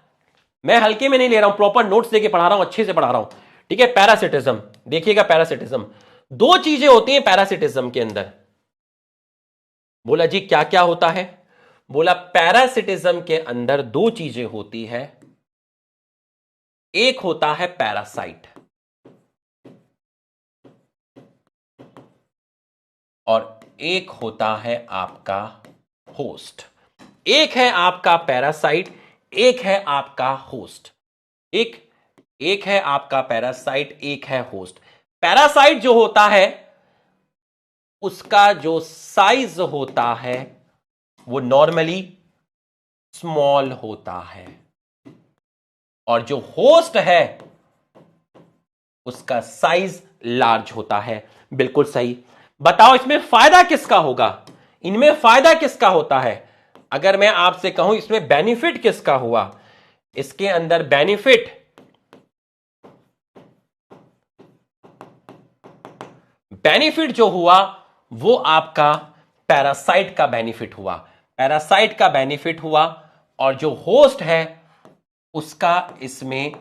मैं हल्के में नहीं ले रहा हूं, प्रॉपर नोट्स देके पढ़ा रहा हूं, अच्छे से पढ़ा रहा हूं, ठीक है। पैरासिटिज्म देखिएगा, पैरासिटिज्म दो चीजें होती हैं पैरासिटिज्म के अंदर। बोला जी क्या क्या होता है, बोला पैरासिटिज्म के अंदर दो चीजें होती है, एक होता है पैरासाइट और एक होता है आपका होस्ट। एक है आपका पैरासाइट, एक है आपका होस्ट, एक है आपका पैरासाइट, एक है होस्ट। पैरासाइट जो होता है उसका जो साइज होता है वो नॉर्मली स्मॉल होता है, और जो होस्ट है उसका साइज लार्ज होता है। बिल्कुल सही। बताओ इसमें फायदा किसका होगा, इनमें फायदा किसका होता है, अगर मैं आपसे कहूं इसमें बेनिफिट किसका हुआ, इसके अंदर बेनिफिट जो हुआ वो आपका पैरासाइट का बेनिफिट हुआ, पैरासाइट का बेनिफिट हुआ, और जो होस्ट है उसका इसमें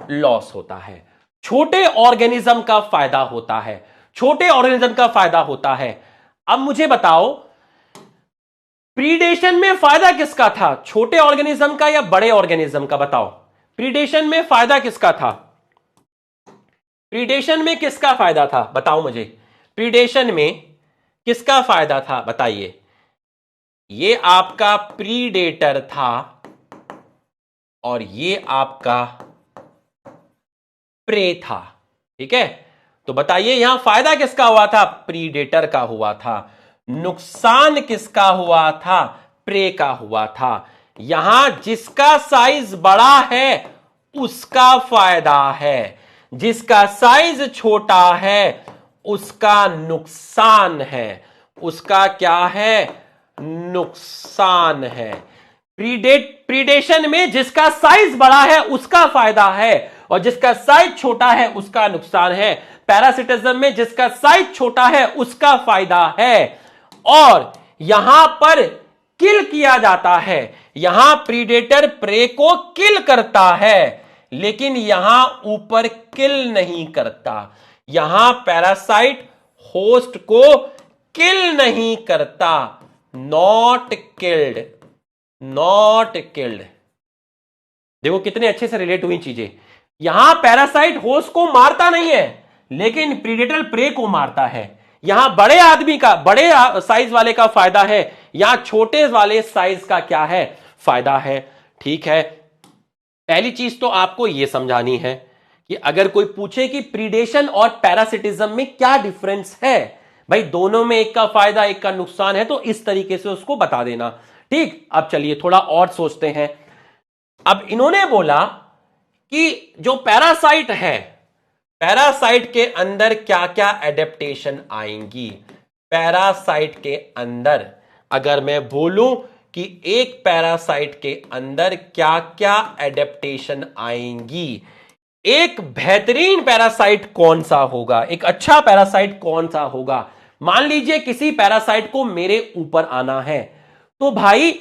लॉस होता है। छोटे ऑर्गेनिज्म का फायदा होता है, छोटे ऑर्गेनिज्म का फायदा होता है। अब मुझे बताओ प्रीडेशन में फायदा किसका था, छोटे ऑर्गेनिज्म का या बड़े ऑर्गेनिज्म का? बताओ प्रीडेशन में फायदा किसका था, प्रीडेशन में किसका फायदा था? बताओ मुझे, प्रीडेशन में किसका फायदा था बताइए। ये आपका प्रीडेटर था और ये आपका प्रे था, ठीक है? तो बताइए यहां फायदा किसका हुआ था? प्रीडेटर का हुआ था। नुकसान किसका हुआ था? प्रे का हुआ था। यहां जिसका साइज बड़ा है उसका फायदा है, जिसका साइज छोटा है उसका नुकसान है। उसका क्या है? नुकसान है। प्रीडेशन में जिसका साइज बड़ा है उसका फायदा है और जिसका साइज छोटा है उसका नुकसान है। पैरासिटिज्म में जिसका साइज छोटा है उसका फायदा है और यहां पर किल किया जाता है। यहां प्रीडेटर प्रे को किल करता है लेकिन यहां ऊपर किल नहीं करता। यहां पैरासाइट होस्ट को किल नहीं करता। Not killed, not killed. देखो कितने अच्छे से रिलेट हुई चीजें। यहां पैरासाइट होस्ट को मारता नहीं है लेकिन प्रीडेटर प्रे को मारता है। यहां बड़े आदमी का, बड़े साइज वाले का फायदा है, यहां छोटे वाले साइज का क्या है? फायदा है। ठीक है, पहली चीज तो आपको यह समझानी है कि अगर कोई पूछे कि प्रीडेशन और पैरासिटिज्म में क्या डिफरेंस है, भाई दोनों में एक का फायदा एक का नुकसान है, तो इस तरीके से उसको बता देना। ठीक, अब चलिए थोड़ा और सोचते हैं। अब इन्होंने बोला कि जो पैरासाइट है, पैरासाइट के अंदर क्या क्या एडेप्टेशन आएंगी। पैरासाइट के अंदर अगर मैं बोलूं कि एक पैरासाइट के अंदर क्या क्या एडेप्टेशन आएंगी, एक बेहतरीन पैरासाइट कौन सा होगा, एक अच्छा पैरासाइट कौन सा होगा। मान लीजिए किसी पैरासाइट को मेरे ऊपर आना है, तो भाई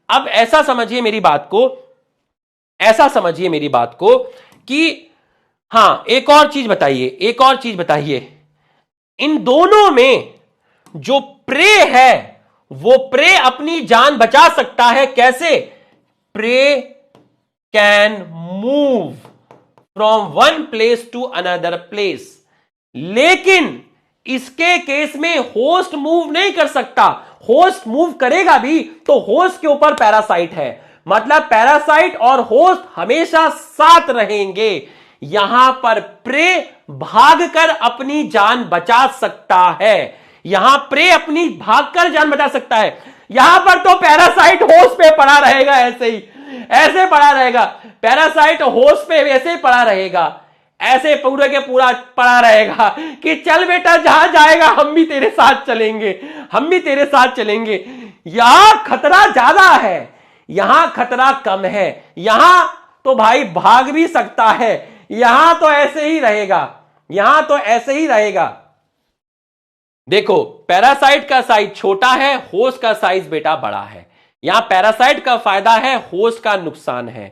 अब ऐसा समझिए मेरी बात को, ऐसा समझिए मेरी बात को कि हां एक और चीज बताइए, एक और चीज बताइए, इन दोनों में जो प्रे है वो प्रे अपनी जान बचा सकता है। कैसे? Prey can move from one place to another place, लेकिन इसके केस में होस्ट मूव नहीं कर सकता। होस्ट मूव करेगा भी तो होस्ट के ऊपर पैरासाइट है, मतलब पैरासाइट और होस्ट हमेशा साथ रहेंगे। यहां पर प्रे भागकर अपनी जान बचा सकता है, यहां प्रे अपनी भागकर जान बचा सकता है। यहां पर तो पैरासाइट होस्ट पे पड़ा रहेगा, ऐसे ही ऐसे पड़ा रहेगा। पैरासाइट होस्ट पे वैसे पड़ा रहेगा, ऐसे पूरे के पूरा पड़ा रहेगा कि चल बेटा जहां जाएगा हम भी तेरे साथ चलेंगे, हम भी तेरे साथ चलेंगे। यहां खतरा ज्यादा है, यहां खतरा कम है। यहां तो भाई भाग भी सकता है, यहां तो ऐसे ही रहेगा, यहां तो ऐसे ही रहेगा। देखो पैरासाइट का साइज छोटा है, होस्ट का साइज बेटा बड़ा है। यहां पैरासाइट का फायदा है, होस्ट का नुकसान है।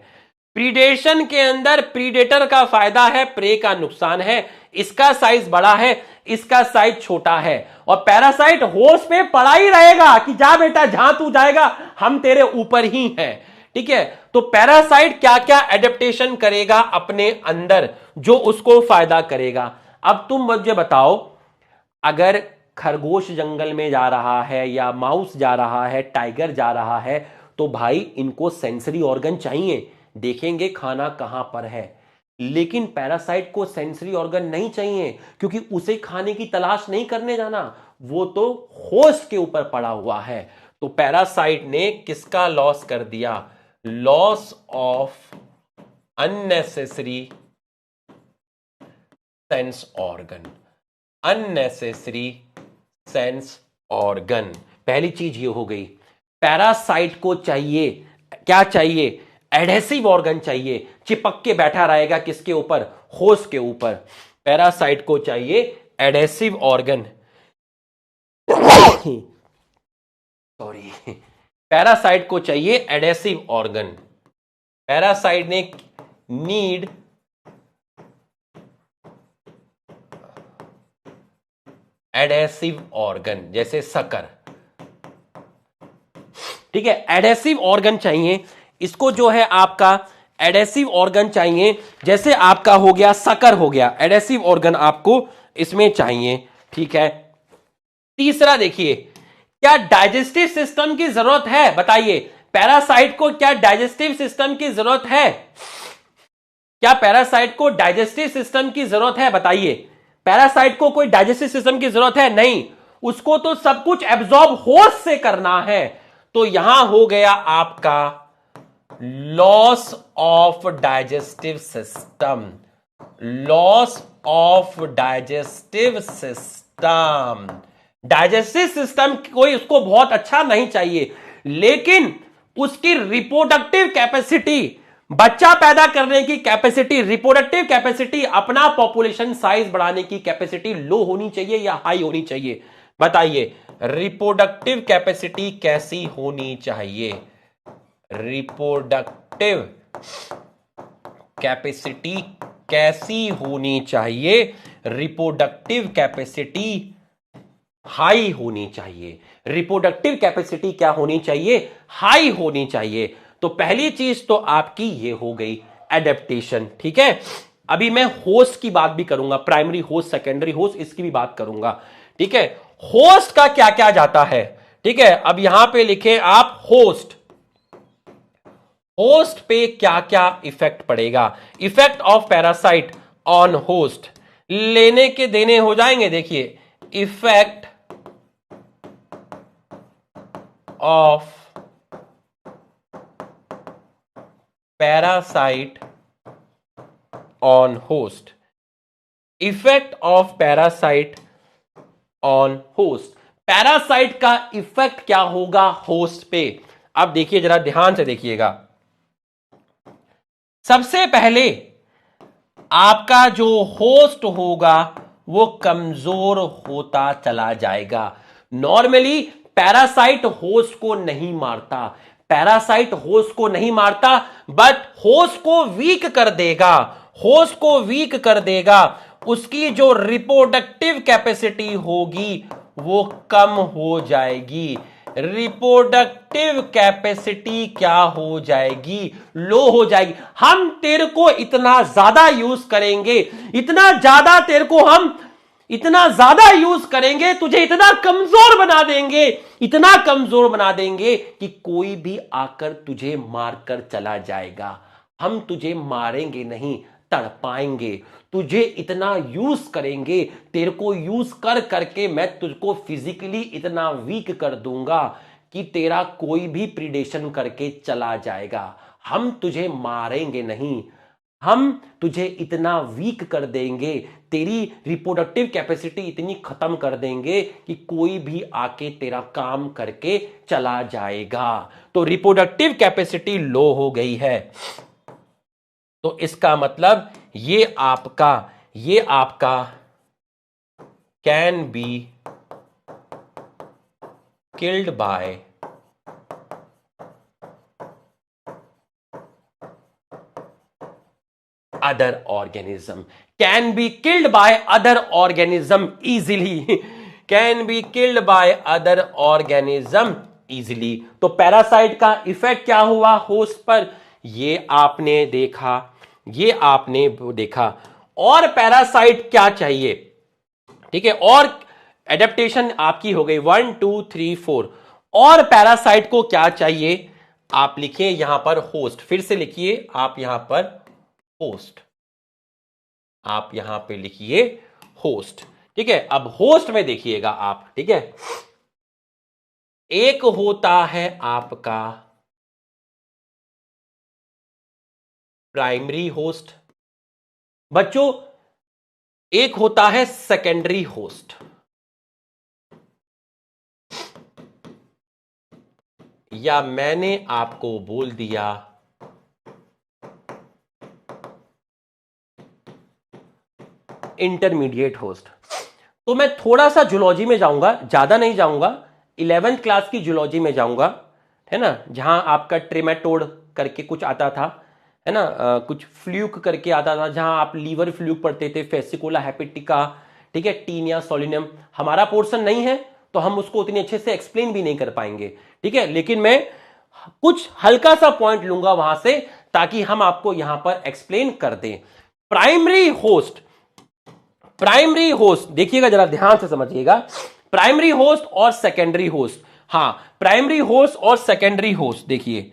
प्रीडेशन के अंदर प्रीडेटर का फायदा है, प्रे का नुकसान है। इसका साइज बड़ा है, इसका साइज छोटा है। और पैरासाइट होस्ट पे पड़ा ही रहेगा कि जा बेटा जहां तू जाएगा हम तेरे ऊपर ही हैं। ठीक है, तो पैरासाइट क्या क्या एडेप्टेशन करेगा अपने अंदर जो उसको फायदा करेगा। अब तुम मुझे बताओ, अगर खरगोश जंगल में जा रहा है या माउस जा रहा है, टाइगर जा रहा है, तो भाई इनको सेंसरी ऑर्गन चाहिए, देखेंगे खाना कहां पर है। लेकिन पैरासाइट को सेंसरी ऑर्गन नहीं चाहिए क्योंकि उसे खाने की तलाश नहीं करने जाना, वो तो होस्ट के ऊपर पड़ा हुआ है। तो पैरासाइट ने किसका लॉस कर दिया? Loss of unnecessary sense organ, unnecessary sense organ. पहली चीज ये हो गई। पैरासाइट को चाहिए क्या? चाहिए एडहेसिव ऑर्गन चाहिए, चिपक के बैठा रहेगा किसके ऊपर? होस्ट के ऊपर। पैरासाइट को चाहिए एडहेसिव ऑर्गन। सॉरी, पैरासाइट को चाहिए एडेसिव ऑर्गन। पैरासाइट ने नीड एडेसिव ऑर्गन, जैसे शक्कर, ठीक है, एडेसिव ऑर्गन चाहिए इसको, जो है आपका एडेसिव ऑर्गन चाहिए, जैसे आपका हो गया शक्कर हो गया, एडेसिव ऑर्गन आपको इसमें चाहिए, ठीक है। तीसरा देखिए, क्या डाइजेस्टिव सिस्टम की जरूरत है? बताइए, पैरासाइट को क्या डाइजेस्टिव सिस्टम की जरूरत है? क्या पैरासाइट को डाइजेस्टिव सिस्टम की जरूरत है? बताइए, पैरासाइट को कोई डाइजेस्टिव सिस्टम की जरूरत है? नहीं, उसको तो सब कुछ एब्जॉर्ब होस्ट से करना है। तो यहां हो गया आपका loss of digestive system, loss of digestive system. Digestive system कोई उसको बहुत अच्छा नहीं चाहिए, लेकिन उसकी रिप्रोडक्टिव कैपेसिटी, बच्चा पैदा करने की कैपेसिटी, रिप्रोडक्टिव कैपेसिटी, अपना पॉपुलेशन साइज बढ़ाने की कैपेसिटी लो होनी चाहिए या हाई होनी चाहिए? बताइए, रिप्रोडक्टिव कैपेसिटी कैसी होनी चाहिए? रिप्रोडक्टिव कैपेसिटी कैसी होनी चाहिए? रिप्रोडक्टिव कैपेसिटी हाई होनी चाहिए। रिप्रोडक्टिव कैपेसिटी क्या होनी चाहिए? हाई होनी चाहिए। तो पहली चीज तो आपकी ये हो गई एडेप्टेशन, ठीक है। अभी मैं होस्ट की बात भी करूंगा, प्राइमरी होस्ट, सेकेंडरी होस्ट, इसकी भी बात करूंगा, ठीक है। होस्ट का क्या क्या जाता है, ठीक है। अब यहां पे लिखे आप होस्ट, होस्ट पे क्या क्या इफेक्ट पड़ेगा, effect of parasite on host, लेने के देने हो जाएंगे। देखिए, effect of parasite on host, effect of parasite on host, parasite का इफेक्ट क्या होगा होस्ट पे? अब देखिए, जरा ध्यान से देखिएगा। सबसे पहले आपका जो होस्ट होगा वो कमजोर होता चला जाएगा। नॉर्मली पैरासाइट होस्ट को नहीं मारता, पैरासाइट होस्ट को नहीं मारता, बट होस्ट को वीक कर देगा, होस्ट को वीक कर देगा। उसकी जो रिप्रोडक्टिव कैपेसिटी होगी वो कम हो जाएगी, रिप्रोडक्टिव कैपेसिटी क्या हो जाएगी? लो हो जाएगी। हम तेरे को इतना ज्यादा यूज करेंगे, इतना ज्यादा तेरे को हम इतना ज्यादा यूज करेंगे, तुझे इतना कमजोर बना देंगे, इतना कमजोर बना देंगे कि कोई भी आकर तुझे मारकर चला जाएगा। हम तुझे मारेंगे नहीं, तड़पाएंगे, तुझे इतना यूज करेंगे, तेरे को यूज कर करके मैं तुझको फिजिकली इतना वीक कर दूंगा कि तेरा कोई भी प्रीडेशन करके चला जाएगा। हम तुझे मारेंगे नहीं, हम तुझे इतना वीक कर देंगे, तेरी रिप्रोडक्टिव कैपेसिटी इतनी खत्म कर देंगे कि कोई भी आके तेरा काम करके चला जाएगा। तो रिप्रोडक्टिव कैपेसिटी लो हो गई है, तो इसका मतलब ये आपका can be killed by other organism, can be killed by other organism easily, can be killed by other organism easily। तो पैरासाइट का इफेक्ट क्या हुआ होस्ट पर, ये आपने देखा, ये आपने देखा। और पैरासाइट क्या चाहिए, ठीक है, और एडेप्टेशन आपकी हो गई 1 2 3 4। और पैरासाइट को क्या चाहिए? आप लिखिए यहां पर होस्ट, फिर से लिखिए आप यहां पर होस्ट, आप यहां पे लिखिए होस्ट, ठीक है। अब होस्ट में देखिएगा आप, ठीक है, एक होता है आपका प्राइमरी होस्ट, बच्चों एक होता है सेकेंडरी होस्ट, या मैंने आपको बोल दिया इंटरमीडिएट होस्ट। तो मैं थोड़ा सा जूलॉजी में जाऊंगा, ज्यादा नहीं जाऊंगा, 11th क्लास की जूलॉजी में जाऊंगा, है ना, जहां आपका ट्रेमेटोड करके कुछ आता था, है ना, कुछ फ्लूक करके आता था, जहां आप लीवर फ्लूक पढ़ते थे, फेसिकोला हेपेटिका, ठीक है, टीनिया सोलिनम। हमारा पोर्शन नहीं है तो हम उसको उतनी अच्छे से एक्सप्लेन भी नहीं कर पाएंगे, ठीक है, लेकिन मैं कुछ हल्का सा पॉइंट लूंगा वहां से ताकि हम आपको यहां पर एक्सप्लेन कर दें। प्राइमरी होस्ट, प्राइमरी होस्ट देखिएगा, जरा ध्यान से समझिएगा, प्राइमरी होस्ट और सेकेंडरी होस्ट। हां, प्राइमरी होस्ट और सेकेंडरी होस्ट, देखिए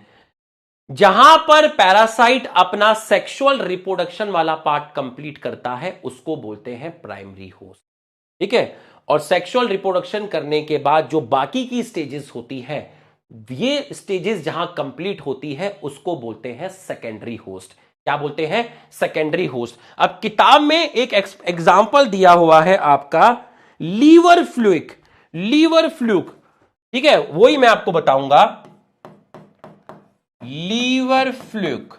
जहां पर पैरासाइट अपना सेक्सुअल रिप्रोडक्शन वाला पार्ट कंप्लीट करता है उसको बोलते हैं प्राइमरी होस्ट, ठीक है, और सेक्सुअल रिप्रोडक्शन करने के बाद जो बाकी की स्टेजेस होती है, ये स्टेजेस जहां कंप्लीट होती है उसको बोलते हैं सेकेंडरी होस्ट। क्या बोलते हैं? Secondary host. अब किताब में एक एग्जाम्पल दिया हुआ है आपका लीवर फ्लूक, लीवर फ्लूक, ठीक है, वही मैं आपको बताऊंगा, लीवर फ्लूक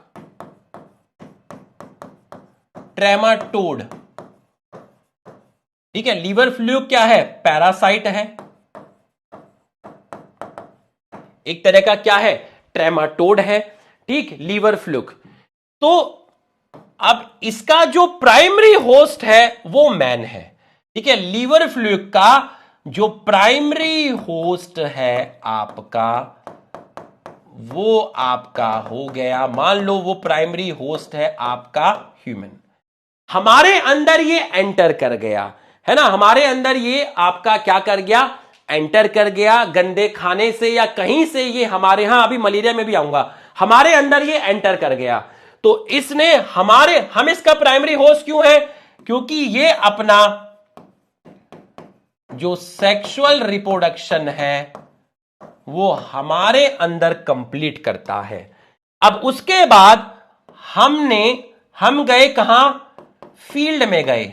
ट्रेमाटोड, ठीक है। लीवर फ्लूक क्या है? पैरासाइट है, एक तरह का क्या है? ट्रेमाटोड है, ठीक, लीवर फ्लूक। तो अब इसका जो प्राइमरी होस्ट है वो मैन है, ठीक है। लीवर फ्लूक का जो प्राइमरी होस्ट है आपका, वो आपका हो गया, मान लो वो प्राइमरी होस्ट है आपका ह्यूमन। हमारे अंदर ये एंटर कर गया, है ना, हमारे अंदर ये आपका क्या कर गया? एंटर कर गया, गंदे खाने से या कहीं से ये हमारे यहां, अभी मलेरिया में भी आऊंगा, हमारे अंदर ये एंटर कर गया। तो इसने हम इसका प्राइमरी होस्ट क्यों है? क्योंकि ये अपना जो सेक्सुअल रिप्रोडक्शन है वो हमारे अंदर कंप्लीट करता है। अब उसके बाद हम गए कहां? फील्ड में गए।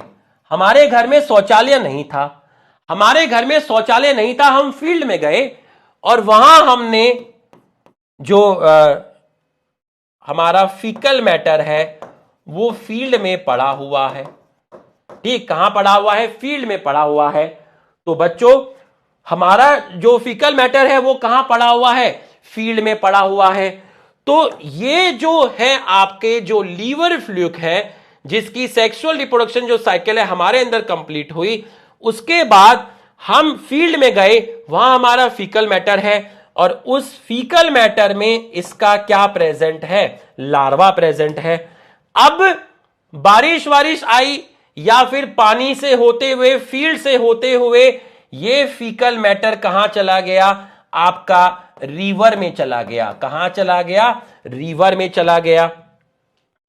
हमारे घर में शौचालय नहीं था, हमारे घर में शौचालय नहीं था, हम फील्ड में गए और वहां हमने जो हमारा फीकल मैटर है वो फील्ड में पड़ा हुआ है, ठीक, कहां पड़ा हुआ है? फील्ड में पड़ा हुआ है। तो बच्चों हमारा जो फीकल मैटर है वो कहां पड़ा हुआ है? फील्ड में पड़ा हुआ है। तो ये जो है आपके जो लीवर फ्लूक है, जिसकी सेक्सुअल रिप्रोडक्शन जो साइकिल है हमारे अंदर कंप्लीट हुई, उसके बाद हम फील्ड में गए, वहां हमारा फीकल मैटर है और उस फीकल मैटर में इसका क्या प्रेजेंट है? लार्वा प्रेजेंट है। अब बारिश आई या फिर पानी से होते हुए, फील्ड से होते हुए ये फीकल मैटर कहां चला गया? आपका रिवर में चला गया। कहां चला गया? रिवर में चला गया।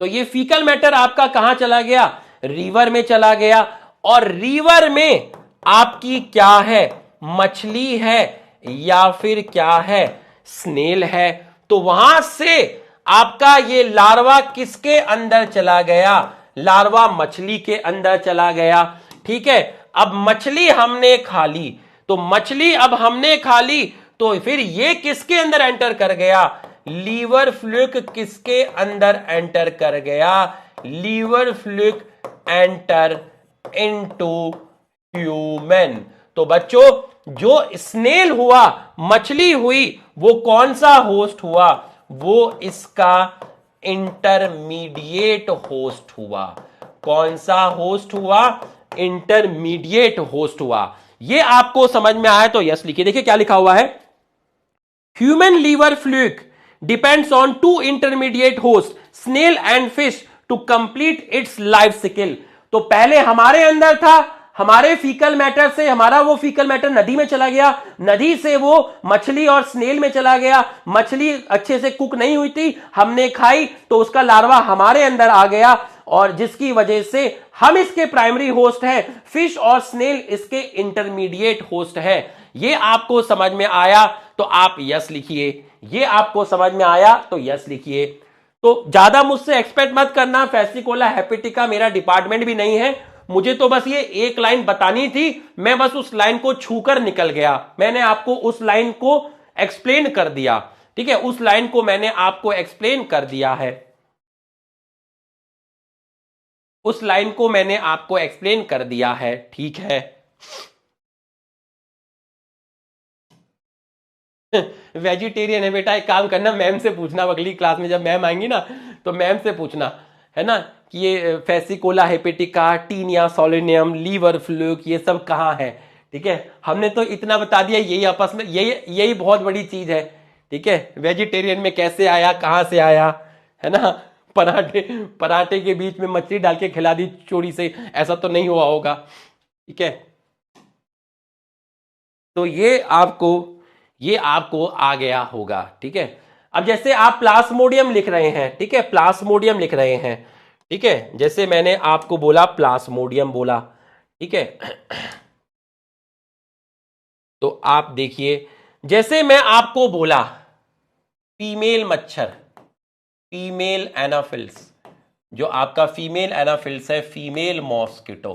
तो ये फीकल मैटर आपका कहां चला गया? रिवर में चला गया। और रिवर में आपकी क्या है? मछली है या फिर क्या है? स्नेल है। तो वहां से आपका ये लार्वा किसके अंदर चला गया? लार्वा मछली के अंदर चला गया, ठीक है। अब मछली हमने खा ली, तो मछली अब हमने खा ली, तो फिर ये किसके अंदर एंटर कर गया? लीवर फ्लूक किसके अंदर एंटर कर गया? Liver fluke enter into human. तो बच्चों जो स्नेल हुआ, मछली हुई, वो कौन सा होस्ट हुआ? वो इसका इंटरमीडिएट होस्ट हुआ। कौन सा होस्ट हुआ? इंटरमीडिएट होस्ट हुआ। ये आपको समझ में आया तो यस लिखिए। देखिए क्या लिखा हुआ है, human liver fluke depends on two intermediate host, snail and fish, to complete its life cycle. तो पहले हमारे अंदर था, हमारे फीकल मैटर से हमारा वो फीकल मैटर नदी में चला गया, नदी से वो मछली और स्नेल में चला गया, मछली अच्छे से कुक नहीं हुई थी, हमने खाई तो उसका लार्वा हमारे अंदर आ गया, और जिसकी वजह से हम इसके प्राइमरी होस्ट हैं, फिश और स्नेल इसके इंटरमीडिएट होस्ट हैं। ये आपको समझ में आया तो आप यस लिखिए। ये आपको समझ में आया तो यस लिखिए। तो ज्यादा मुझसे एक्सपेक्ट मत करना, फेसिकोला हेपेटिका मेरा डिपार्टमेंट भी नहीं है, मुझे तो बस ये एक लाइन बतानी थी, मैं बस उस लाइन को छूकर निकल गया, मैंने आपको उस लाइन को एक्सप्लेन कर दिया, ठीक है, उस लाइन को मैंने आपको एक्सप्लेन कर दिया है, उस लाइन को मैंने आपको एक्सप्लेन कर दिया है, ठीक है। वेजिटेरियन है बेटा, एक काम करना, मैम से पूछना अगली क्लास में, जब मैम आएंगी ना तो मैम से पूछना, है ना, कि ये फेसिकोला हेपेटिका, टीनिया सोलिनियम, लीवर फ्लूक, ये सब कहाँ है। ठीक है, हमने तो इतना बता दिया, यही आपस में, यही यही बहुत बड़ी चीज है। ठीक है, वेजिटेरियन में कैसे आया, कहाँ से आया, है ना। पराठे पराठे के बीच में मछली डाल के खिला दी चोरी से, ऐसा तो नहीं हुआ होगा। ठीक है, तो ये आपको आ गया होगा। ठीक है, अब जैसे आप प्लास्मोडियम लिख रहे हैं, ठीक है, प्लास्मोडियम लिख रहे हैं, ठीक है, जैसे मैंने आपको बोला प्लास्मोडियम बोला, ठीक है, तो आप देखिए, जैसे मैं आपको बोला फीमेल मच्छर, फीमेल एनाफिल्स, जो आपका फीमेल एनाफिल्स है, फीमेल मॉस्किटो,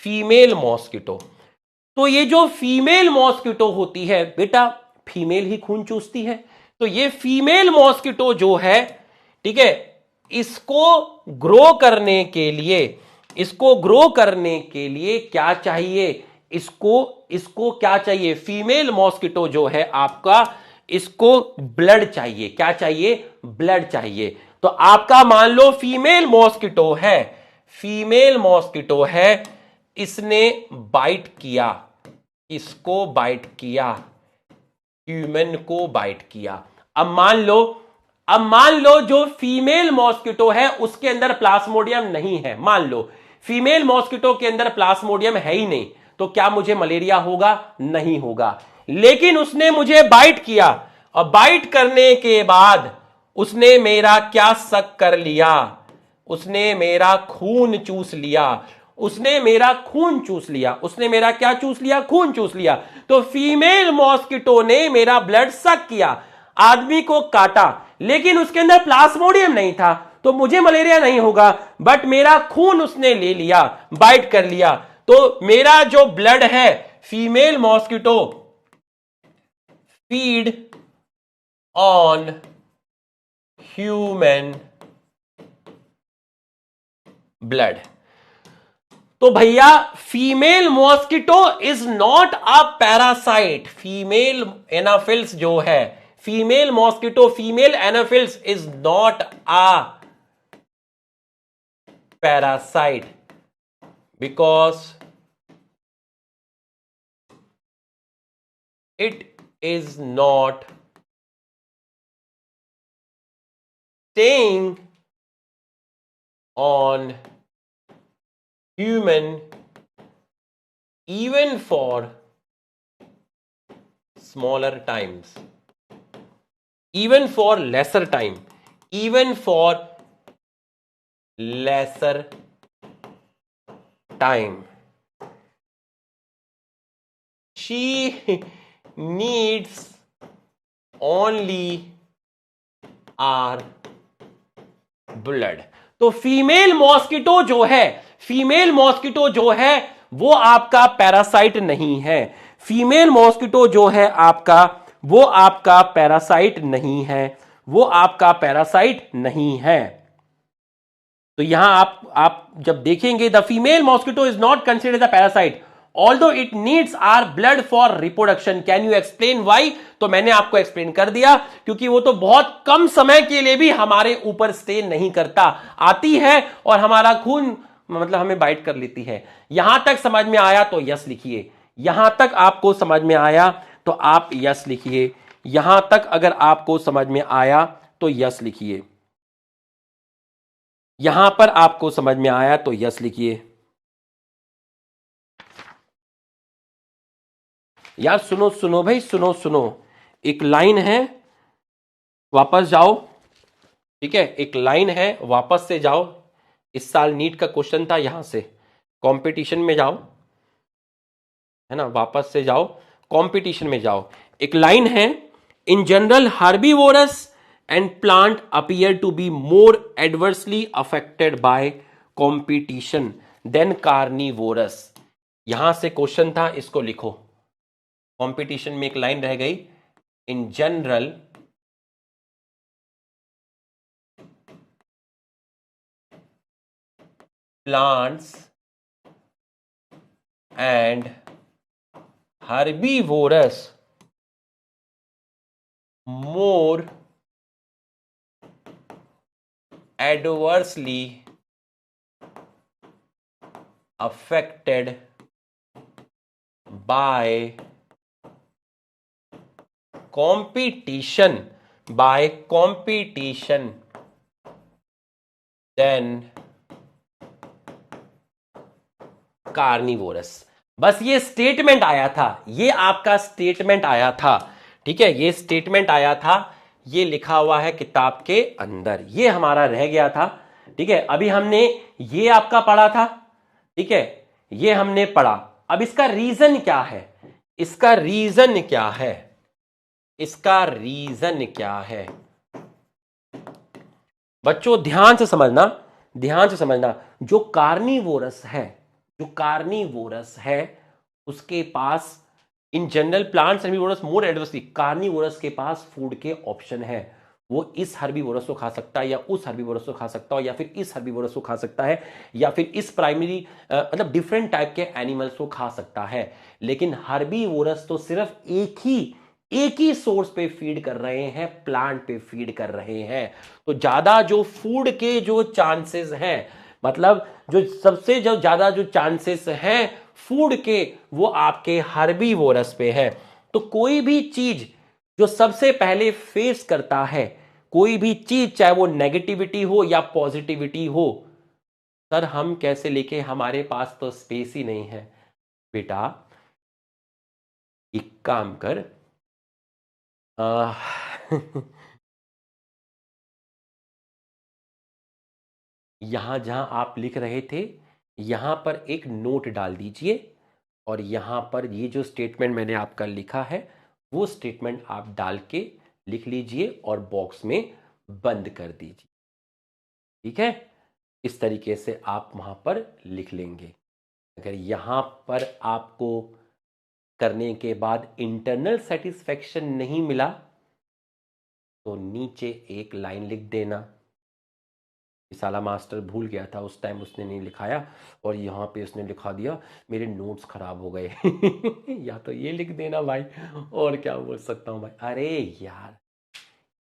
फीमेल मॉस्किटो, तो ये जो फीमेल मॉस्किटो होती है बेटा, फीमेल ही खून चूसती है, तो ये फीमेल मॉस्किटो जो है, ठीक है, इसको ग्रो करने के लिए, इसको ग्रो करने के लिए क्या चाहिए, इसको इसको क्या चाहिए, फीमेल मॉस्किटो जो है आपका, इसको ब्लड चाहिए, क्या चाहिए, ब्लड चाहिए। तो आपका मान लो फीमेल मॉस्किटो है, फीमेल मॉस्किटो है, इसने बाइट किया, इसको बाइट किया, ह्यूमन को बाइट किया। अब मान लो जो फीमेल मॉस्किटो है उसके अंदर प्लास्मोडियम नहीं है, मान लो फीमेल मॉस्किटो के अंदर प्लास्मोडियम है ही नहीं, तो क्या मुझे मलेरिया होगा, नहीं होगा। लेकिन उसने मुझे बाइट किया, और बाइट करने के बाद उसने मेरा क्या सक कर लिया, उसने मेरा खून चूस लिया, उसने मेरा खून चूस लिया, उसने मेरा क्या चूस लिया, खून चूस लिया। तो फीमेल मॉस्किटो ने मेरा ब्लड सक किया, आदमी को काटा, लेकिन उसके अंदर प्लास्मोडियम नहीं था, तो मुझे मलेरिया नहीं होगा, बट मेरा खून उसने ले लिया, बाइट कर लिया, तो मेरा जो ब्लड है, female mosquito feed on human blood. तो भैया female mosquito is not a parasite, female anopheles जो है, female mosquito, female anopheles is not a parasite, because it is not staying on human even for smaller times, even for lesser time, even for lesser time. She needs only our blood. तो female mosquito जो है, female mosquito जो है वो आपका parasite नहीं है, female mosquito जो है आपका, वो आपका पैरासाइट नहीं है, वो आपका पैरासाइट नहीं है। तो यहां आप जब देखेंगे, the female mosquito is not considered the parasite although it needs our blood for reproduction, can you explain why. तो मैंने आपको एक्सप्लेन कर दिया, क्योंकि वो तो बहुत कम समय के लिए भी हमारे ऊपर स्टे नहीं करता, आती है और हमारा खून मतलब हमें बाइट कर लेती है। यहां तक समझ में आया तो यस लिखिए, यहां तक आपको समझ में आया तो आप यस लिखिए, यहां तक अगर आपको समझ में आया तो यस लिखिए, यहां पर आपको समझ में आया तो यस लिखिए। यार सुनो सुनो भाई, सुनो सुनो, एक लाइन है, वापस जाओ, ठीक है, एक लाइन है, वापस से जाओ, इस साल नीट का क्वेश्चन था, यहां से कंपटीशन में जाओ, है ना, वापस से जाओ, कंपटीशन में जाओ, एक लाइन है, in general herbivorous and plant appear to be more adversely affected by competition than carnivorous. यहां से क्वेश्चन था, इसको लिखो, कंपटीशन में एक लाइन रह गई, इन general plants and herbivorous more adversely affected by competition than carnivorous. बस ये स्टेटमेंट आया था, ये आपका स्टेटमेंट आया था, ठीक है, ये स्टेटमेंट आया था, ये लिखा हुआ है किताब के अंदर, ये हमारा रह गया था, ठीक है। अभी हमने ये आपका पढ़ा था, ठीक है, ये हमने पढ़ा। अब इसका रीजन क्या है, इसका रीजन क्या है, इसका रीजन क्या है बच्चों, ध्यान से समझना, ध्यान से समझना। जो कार्निवोरस है उसके पास in general plants herbivorous more adversely, carnivorous के पास फूड के ऑप्शन है। वो इस हर्बीवोरस को खा सकता है, या उस हर्बीवोरस को खा सकता है, या फिर इस हर्बीवोरस को खा सकता है, या फिर इस प्राइमरी मतलब डिफरेंट टाइप के एनिमल्स को खा सकता है। लेकिन हर्बीवोरस तो सिर्फ एक ही सोर्स पे फीड कर रहे हैं, प्लांट पे फीड कर रहे हैं। तो ज्यादा जो फूड के जो चांसेस हैं, मतलब जो सबसे जो ज्यादा जो चांसेस हैं फूड के, वो आपके हर्बीवोरस पे है। तो कोई भी चीज जो सबसे पहले फेस करता है, कोई भी चीज चाहे वो नेगेटिविटी हो या पॉजिटिविटी हो, सर हम कैसे लेके, हमारे पास तो स्पेस ही नहीं है। बेटा एक काम कर, यहां जहां आप लिख रहे थे, यहां पर एक नोट डाल दीजिए, और यहां पर ये जो स्टेटमेंट मैंने आपका लिखा है, वो स्टेटमेंट आप डाल के लिख लीजिए और बॉक्स में बंद कर दीजिए, ठीक है। इस तरीके से आप वहां पर लिख लेंगे। अगर यहां पर आपको करने के बाद इंटरनल सेटिस्फेक्शन नहीं मिला, तो नीचे एक लाइन लिख देना, साला मास्टर भूल गया था उस टाइम, उसने नहीं लिखाया, और यहाँ पे उसने लिखा दिया मेरे नोट्स खराब हो गए। या तो ये लिख देना भाई, और क्या बोल सकता हूँ भाई। अरे यार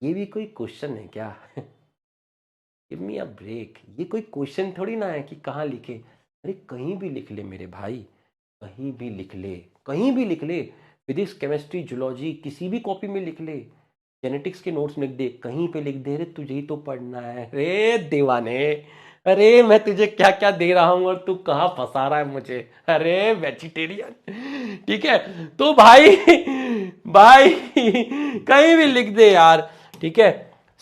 ये भी कोई क्वेश्चन है क्या? गिव मी अ ब्रेक, ये कोई क्वेश्चन थोड़ी ना है कि कहाँ लिखे। अरे कहीं भी लिख ले मेरे भाई, कहीं भी लिख ले, कहीं भी लिख ले, फिजिक्स केमिस्ट्री जूलॉजी किसी भी कॉपी में लिख ले, जेनेटिक्स के नोट्स लिख दे, कहीं पे लिख दे, रे तुझे ही तो पढ़ना है रे दीवाने। अरे मैं तुझे क्या क्या दे रहा हूं और तू कहाँ फंसा रहा है मुझे, अरे वेजिटेरियन। ठीक है तो भाई भाई कहीं भी लिख दे यार, ठीक है।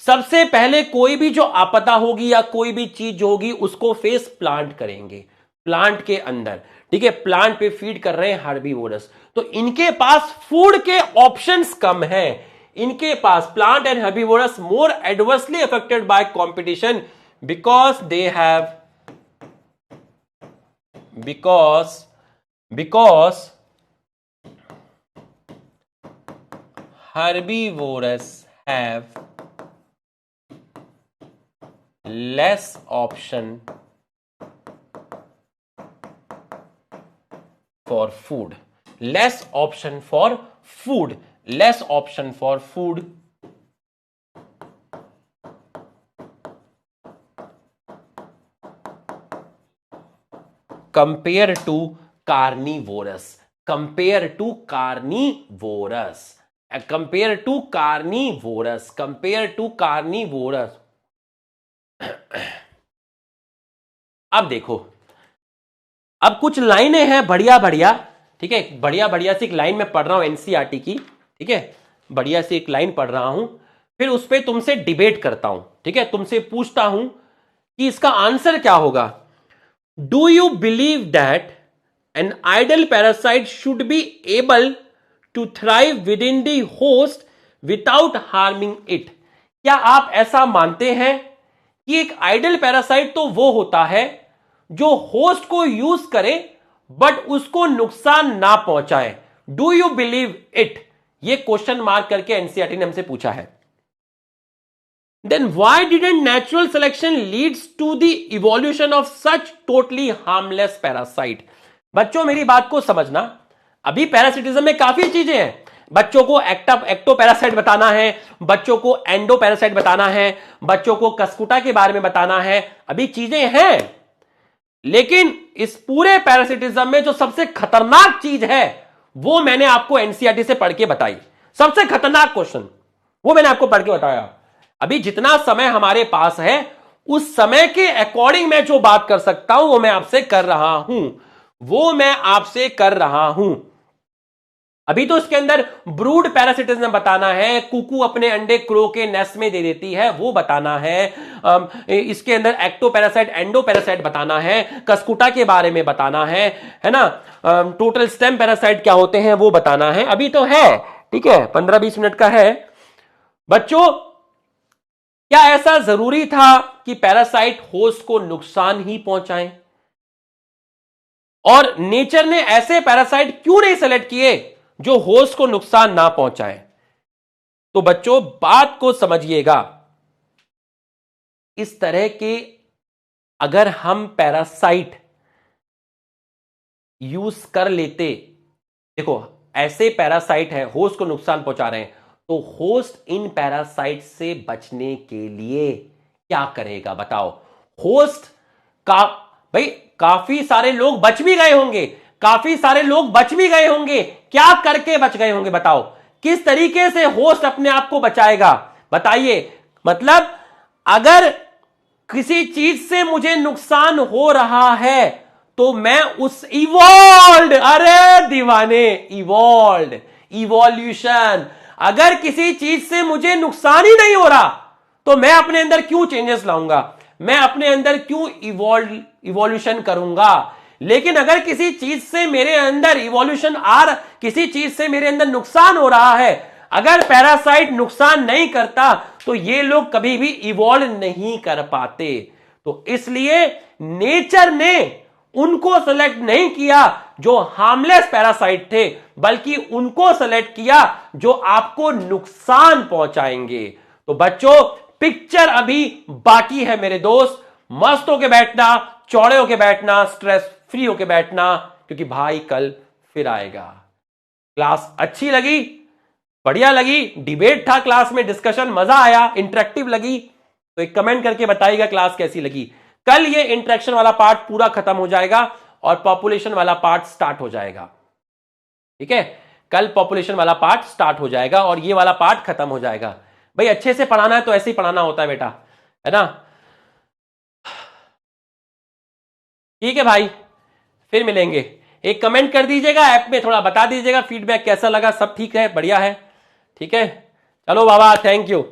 सबसे पहले कोई भी जो आपदा होगी या कोई भी चीज होगी उसको फेस प्लांट करेंगे, प्लांट के अंदर, ठीक है। प्लांट पे फीड कर रहे हैं हर्बीवोरस, तो इनके पास फूड के ऑप्शंस कम हैं। इनके पास plant and herbivorous more adversely affected by competition because they have because herbivores have less option for food, less option for food, less option for food compared to carnivorous, compared to carnivorous, compare to carnivorous, compare to carnivorous. अब देखो, अब कुछ लाइनें हैं बढ़िया बढ़िया, ठीक है, बढ़िया बढ़िया सी एक लाइन में पढ़ रहा हूं एनसीईआरटी की, ठीक है, बढ़िया सी एक लाइन पढ़ रहा हूं, फिर उस पर तुमसे डिबेट करता हूं, ठीक है, तुमसे पूछता हूं कि इसका आंसर क्या होगा। Do you believe that an idle parasite should be able to thrive within the host without harming it? क्या आप ऐसा मानते हैं कि एक आइडल पैरासाइट तो वो होता है जो होस्ट को यूज करे बट उसको नुकसान ना पहुंचाए? Do you believe it? ये क्वेश्चन मार्क करके एनसीईआरटी ने हमसे पूछा है। Then why didn't natural selection leads to the evolution of such totally harmless parasite? बच्चों मेरी बात को समझना, अभी पैरासिटिज्म में काफी चीजें हैं। बच्चों को एक्टो पैरासाइट बताना है, बच्चों को एंडो पैरासाइट बताना है, बच्चों को कस्कुटा के बारे में बताना है, अभी चीजें हैं। लेकिन इस पूरे पैरासिटिज्म में जो सबसे खतरनाक चीज है वो मैंने आपको एनसीईआरटी से पढ़ के बताई। सबसे खतरनाक क्वेश्चन वो मैंने आपको पढ़ के बताया। अभी जितना समय हमारे पास है उस समय के अकॉर्डिंग मैं जो बात कर सकता हूं वो मैं आपसे कर रहा हूं। अभी तो इसके अंदर ब्रूड पैरासिटिज्म बताना है, कुकू अपने अंडे क्रो के नेस्ट में दे देती है वो बताना है, इसके अंदर एक्टो पैरासाइट एंडो पैरासाइट बताना है, कस्कुटा के बारे में बताना है ना, टोटल स्टेम पैरासाइट क्या होते हैं वो बताना है। अभी तो है, ठीक है, 15-20 मिनट का है। बच्चों क्या ऐसा जरूरी था कि पैरासाइट होस्ट को नुकसान ही पहुंचाएं? और नेचर ने ऐसे पैरासाइट क्यों नहीं सेलेक्ट किए जो होस्ट को नुकसान ना पहुंचाएं? तो बच्चों बात को समझिएगा, इस तरह के अगर हम पैरासाइट यूज कर लेते, देखो ऐसे पैरासाइट है होस्ट को नुकसान पहुंचा रहे हैं, तो होस्ट इन पैरासाइट से बचने के लिए क्या करेगा बताओ? होस्ट का भाई काफी सारे लोग बच भी गए होंगे, क्या करके बच गए होंगे बताओ? किस तरीके से होस्ट अपने आप को बचाएगा बताइए? मतलब अगर किसी चीज से मुझे नुकसान हो रहा है तो मैं उस अरे दीवाने, इवोल्यूशन, अगर किसी चीज से मुझे नुकसान ही नहीं हो रहा तो मैं अपने अंदर क्यों चेंजेस लाऊंगा, मैं अपने अंदर क्यों इवोल्यूशन करूंगा? लेकिन अगर किसी चीज से मेरे अंदर इवोल्यूशन किसी चीज से मेरे अंदर नुकसान हो रहा है, अगर पैरासाइट नुकसान नहीं करता तो ये लोग कभी भी इवॉल्व नहीं कर पाते। तो इसलिए नेचर ने उनको सेलेक्ट नहीं किया जो हार्मलेस पैरासाइट थे, बल्कि उनको सेलेक्ट किया जो आपको नुकसान पहुंचाएंगे। तो बच्चों पिक्चर अभी बाकी है मेरे दोस्त, मस्त होके बैठना, चौड़े होके बैठना, स्ट्रेस फ्री होके बैठना, क्योंकि भाई कल फिर आएगा। क्लास अच्छी लगी, बढ़िया लगी, डिबेट था क्लास में, डिस्कशन मजा आया, इंटरेक्टिव लगी, तो एक कमेंट करके बताइएगा क्लास कैसी लगी। कल ये इंटरेक्शन वाला पार्ट पूरा खत्म हो जाएगा और पॉपुलेशन वाला पार्ट स्टार्ट हो जाएगा। ठीक है, कल पॉपुलेशन वाला पार्ट स्टार्ट हो जाएगा और ये वाला पार्ट खत्म हो जाएगा। भाई अच्छे से पढ़ाना है तो ऐसे ही पढ़ाना होता है बेटा, है ना? ठीक है भाई, फिर मिलेंगे। एक कमेंट कर दीजिएगा, ऐप में थोड़ा बता दीजिएगा फीडबैक कैसा लगा, सब ठीक है, बढ़िया है, ठीक है? चलो बाबा, थैंक यू।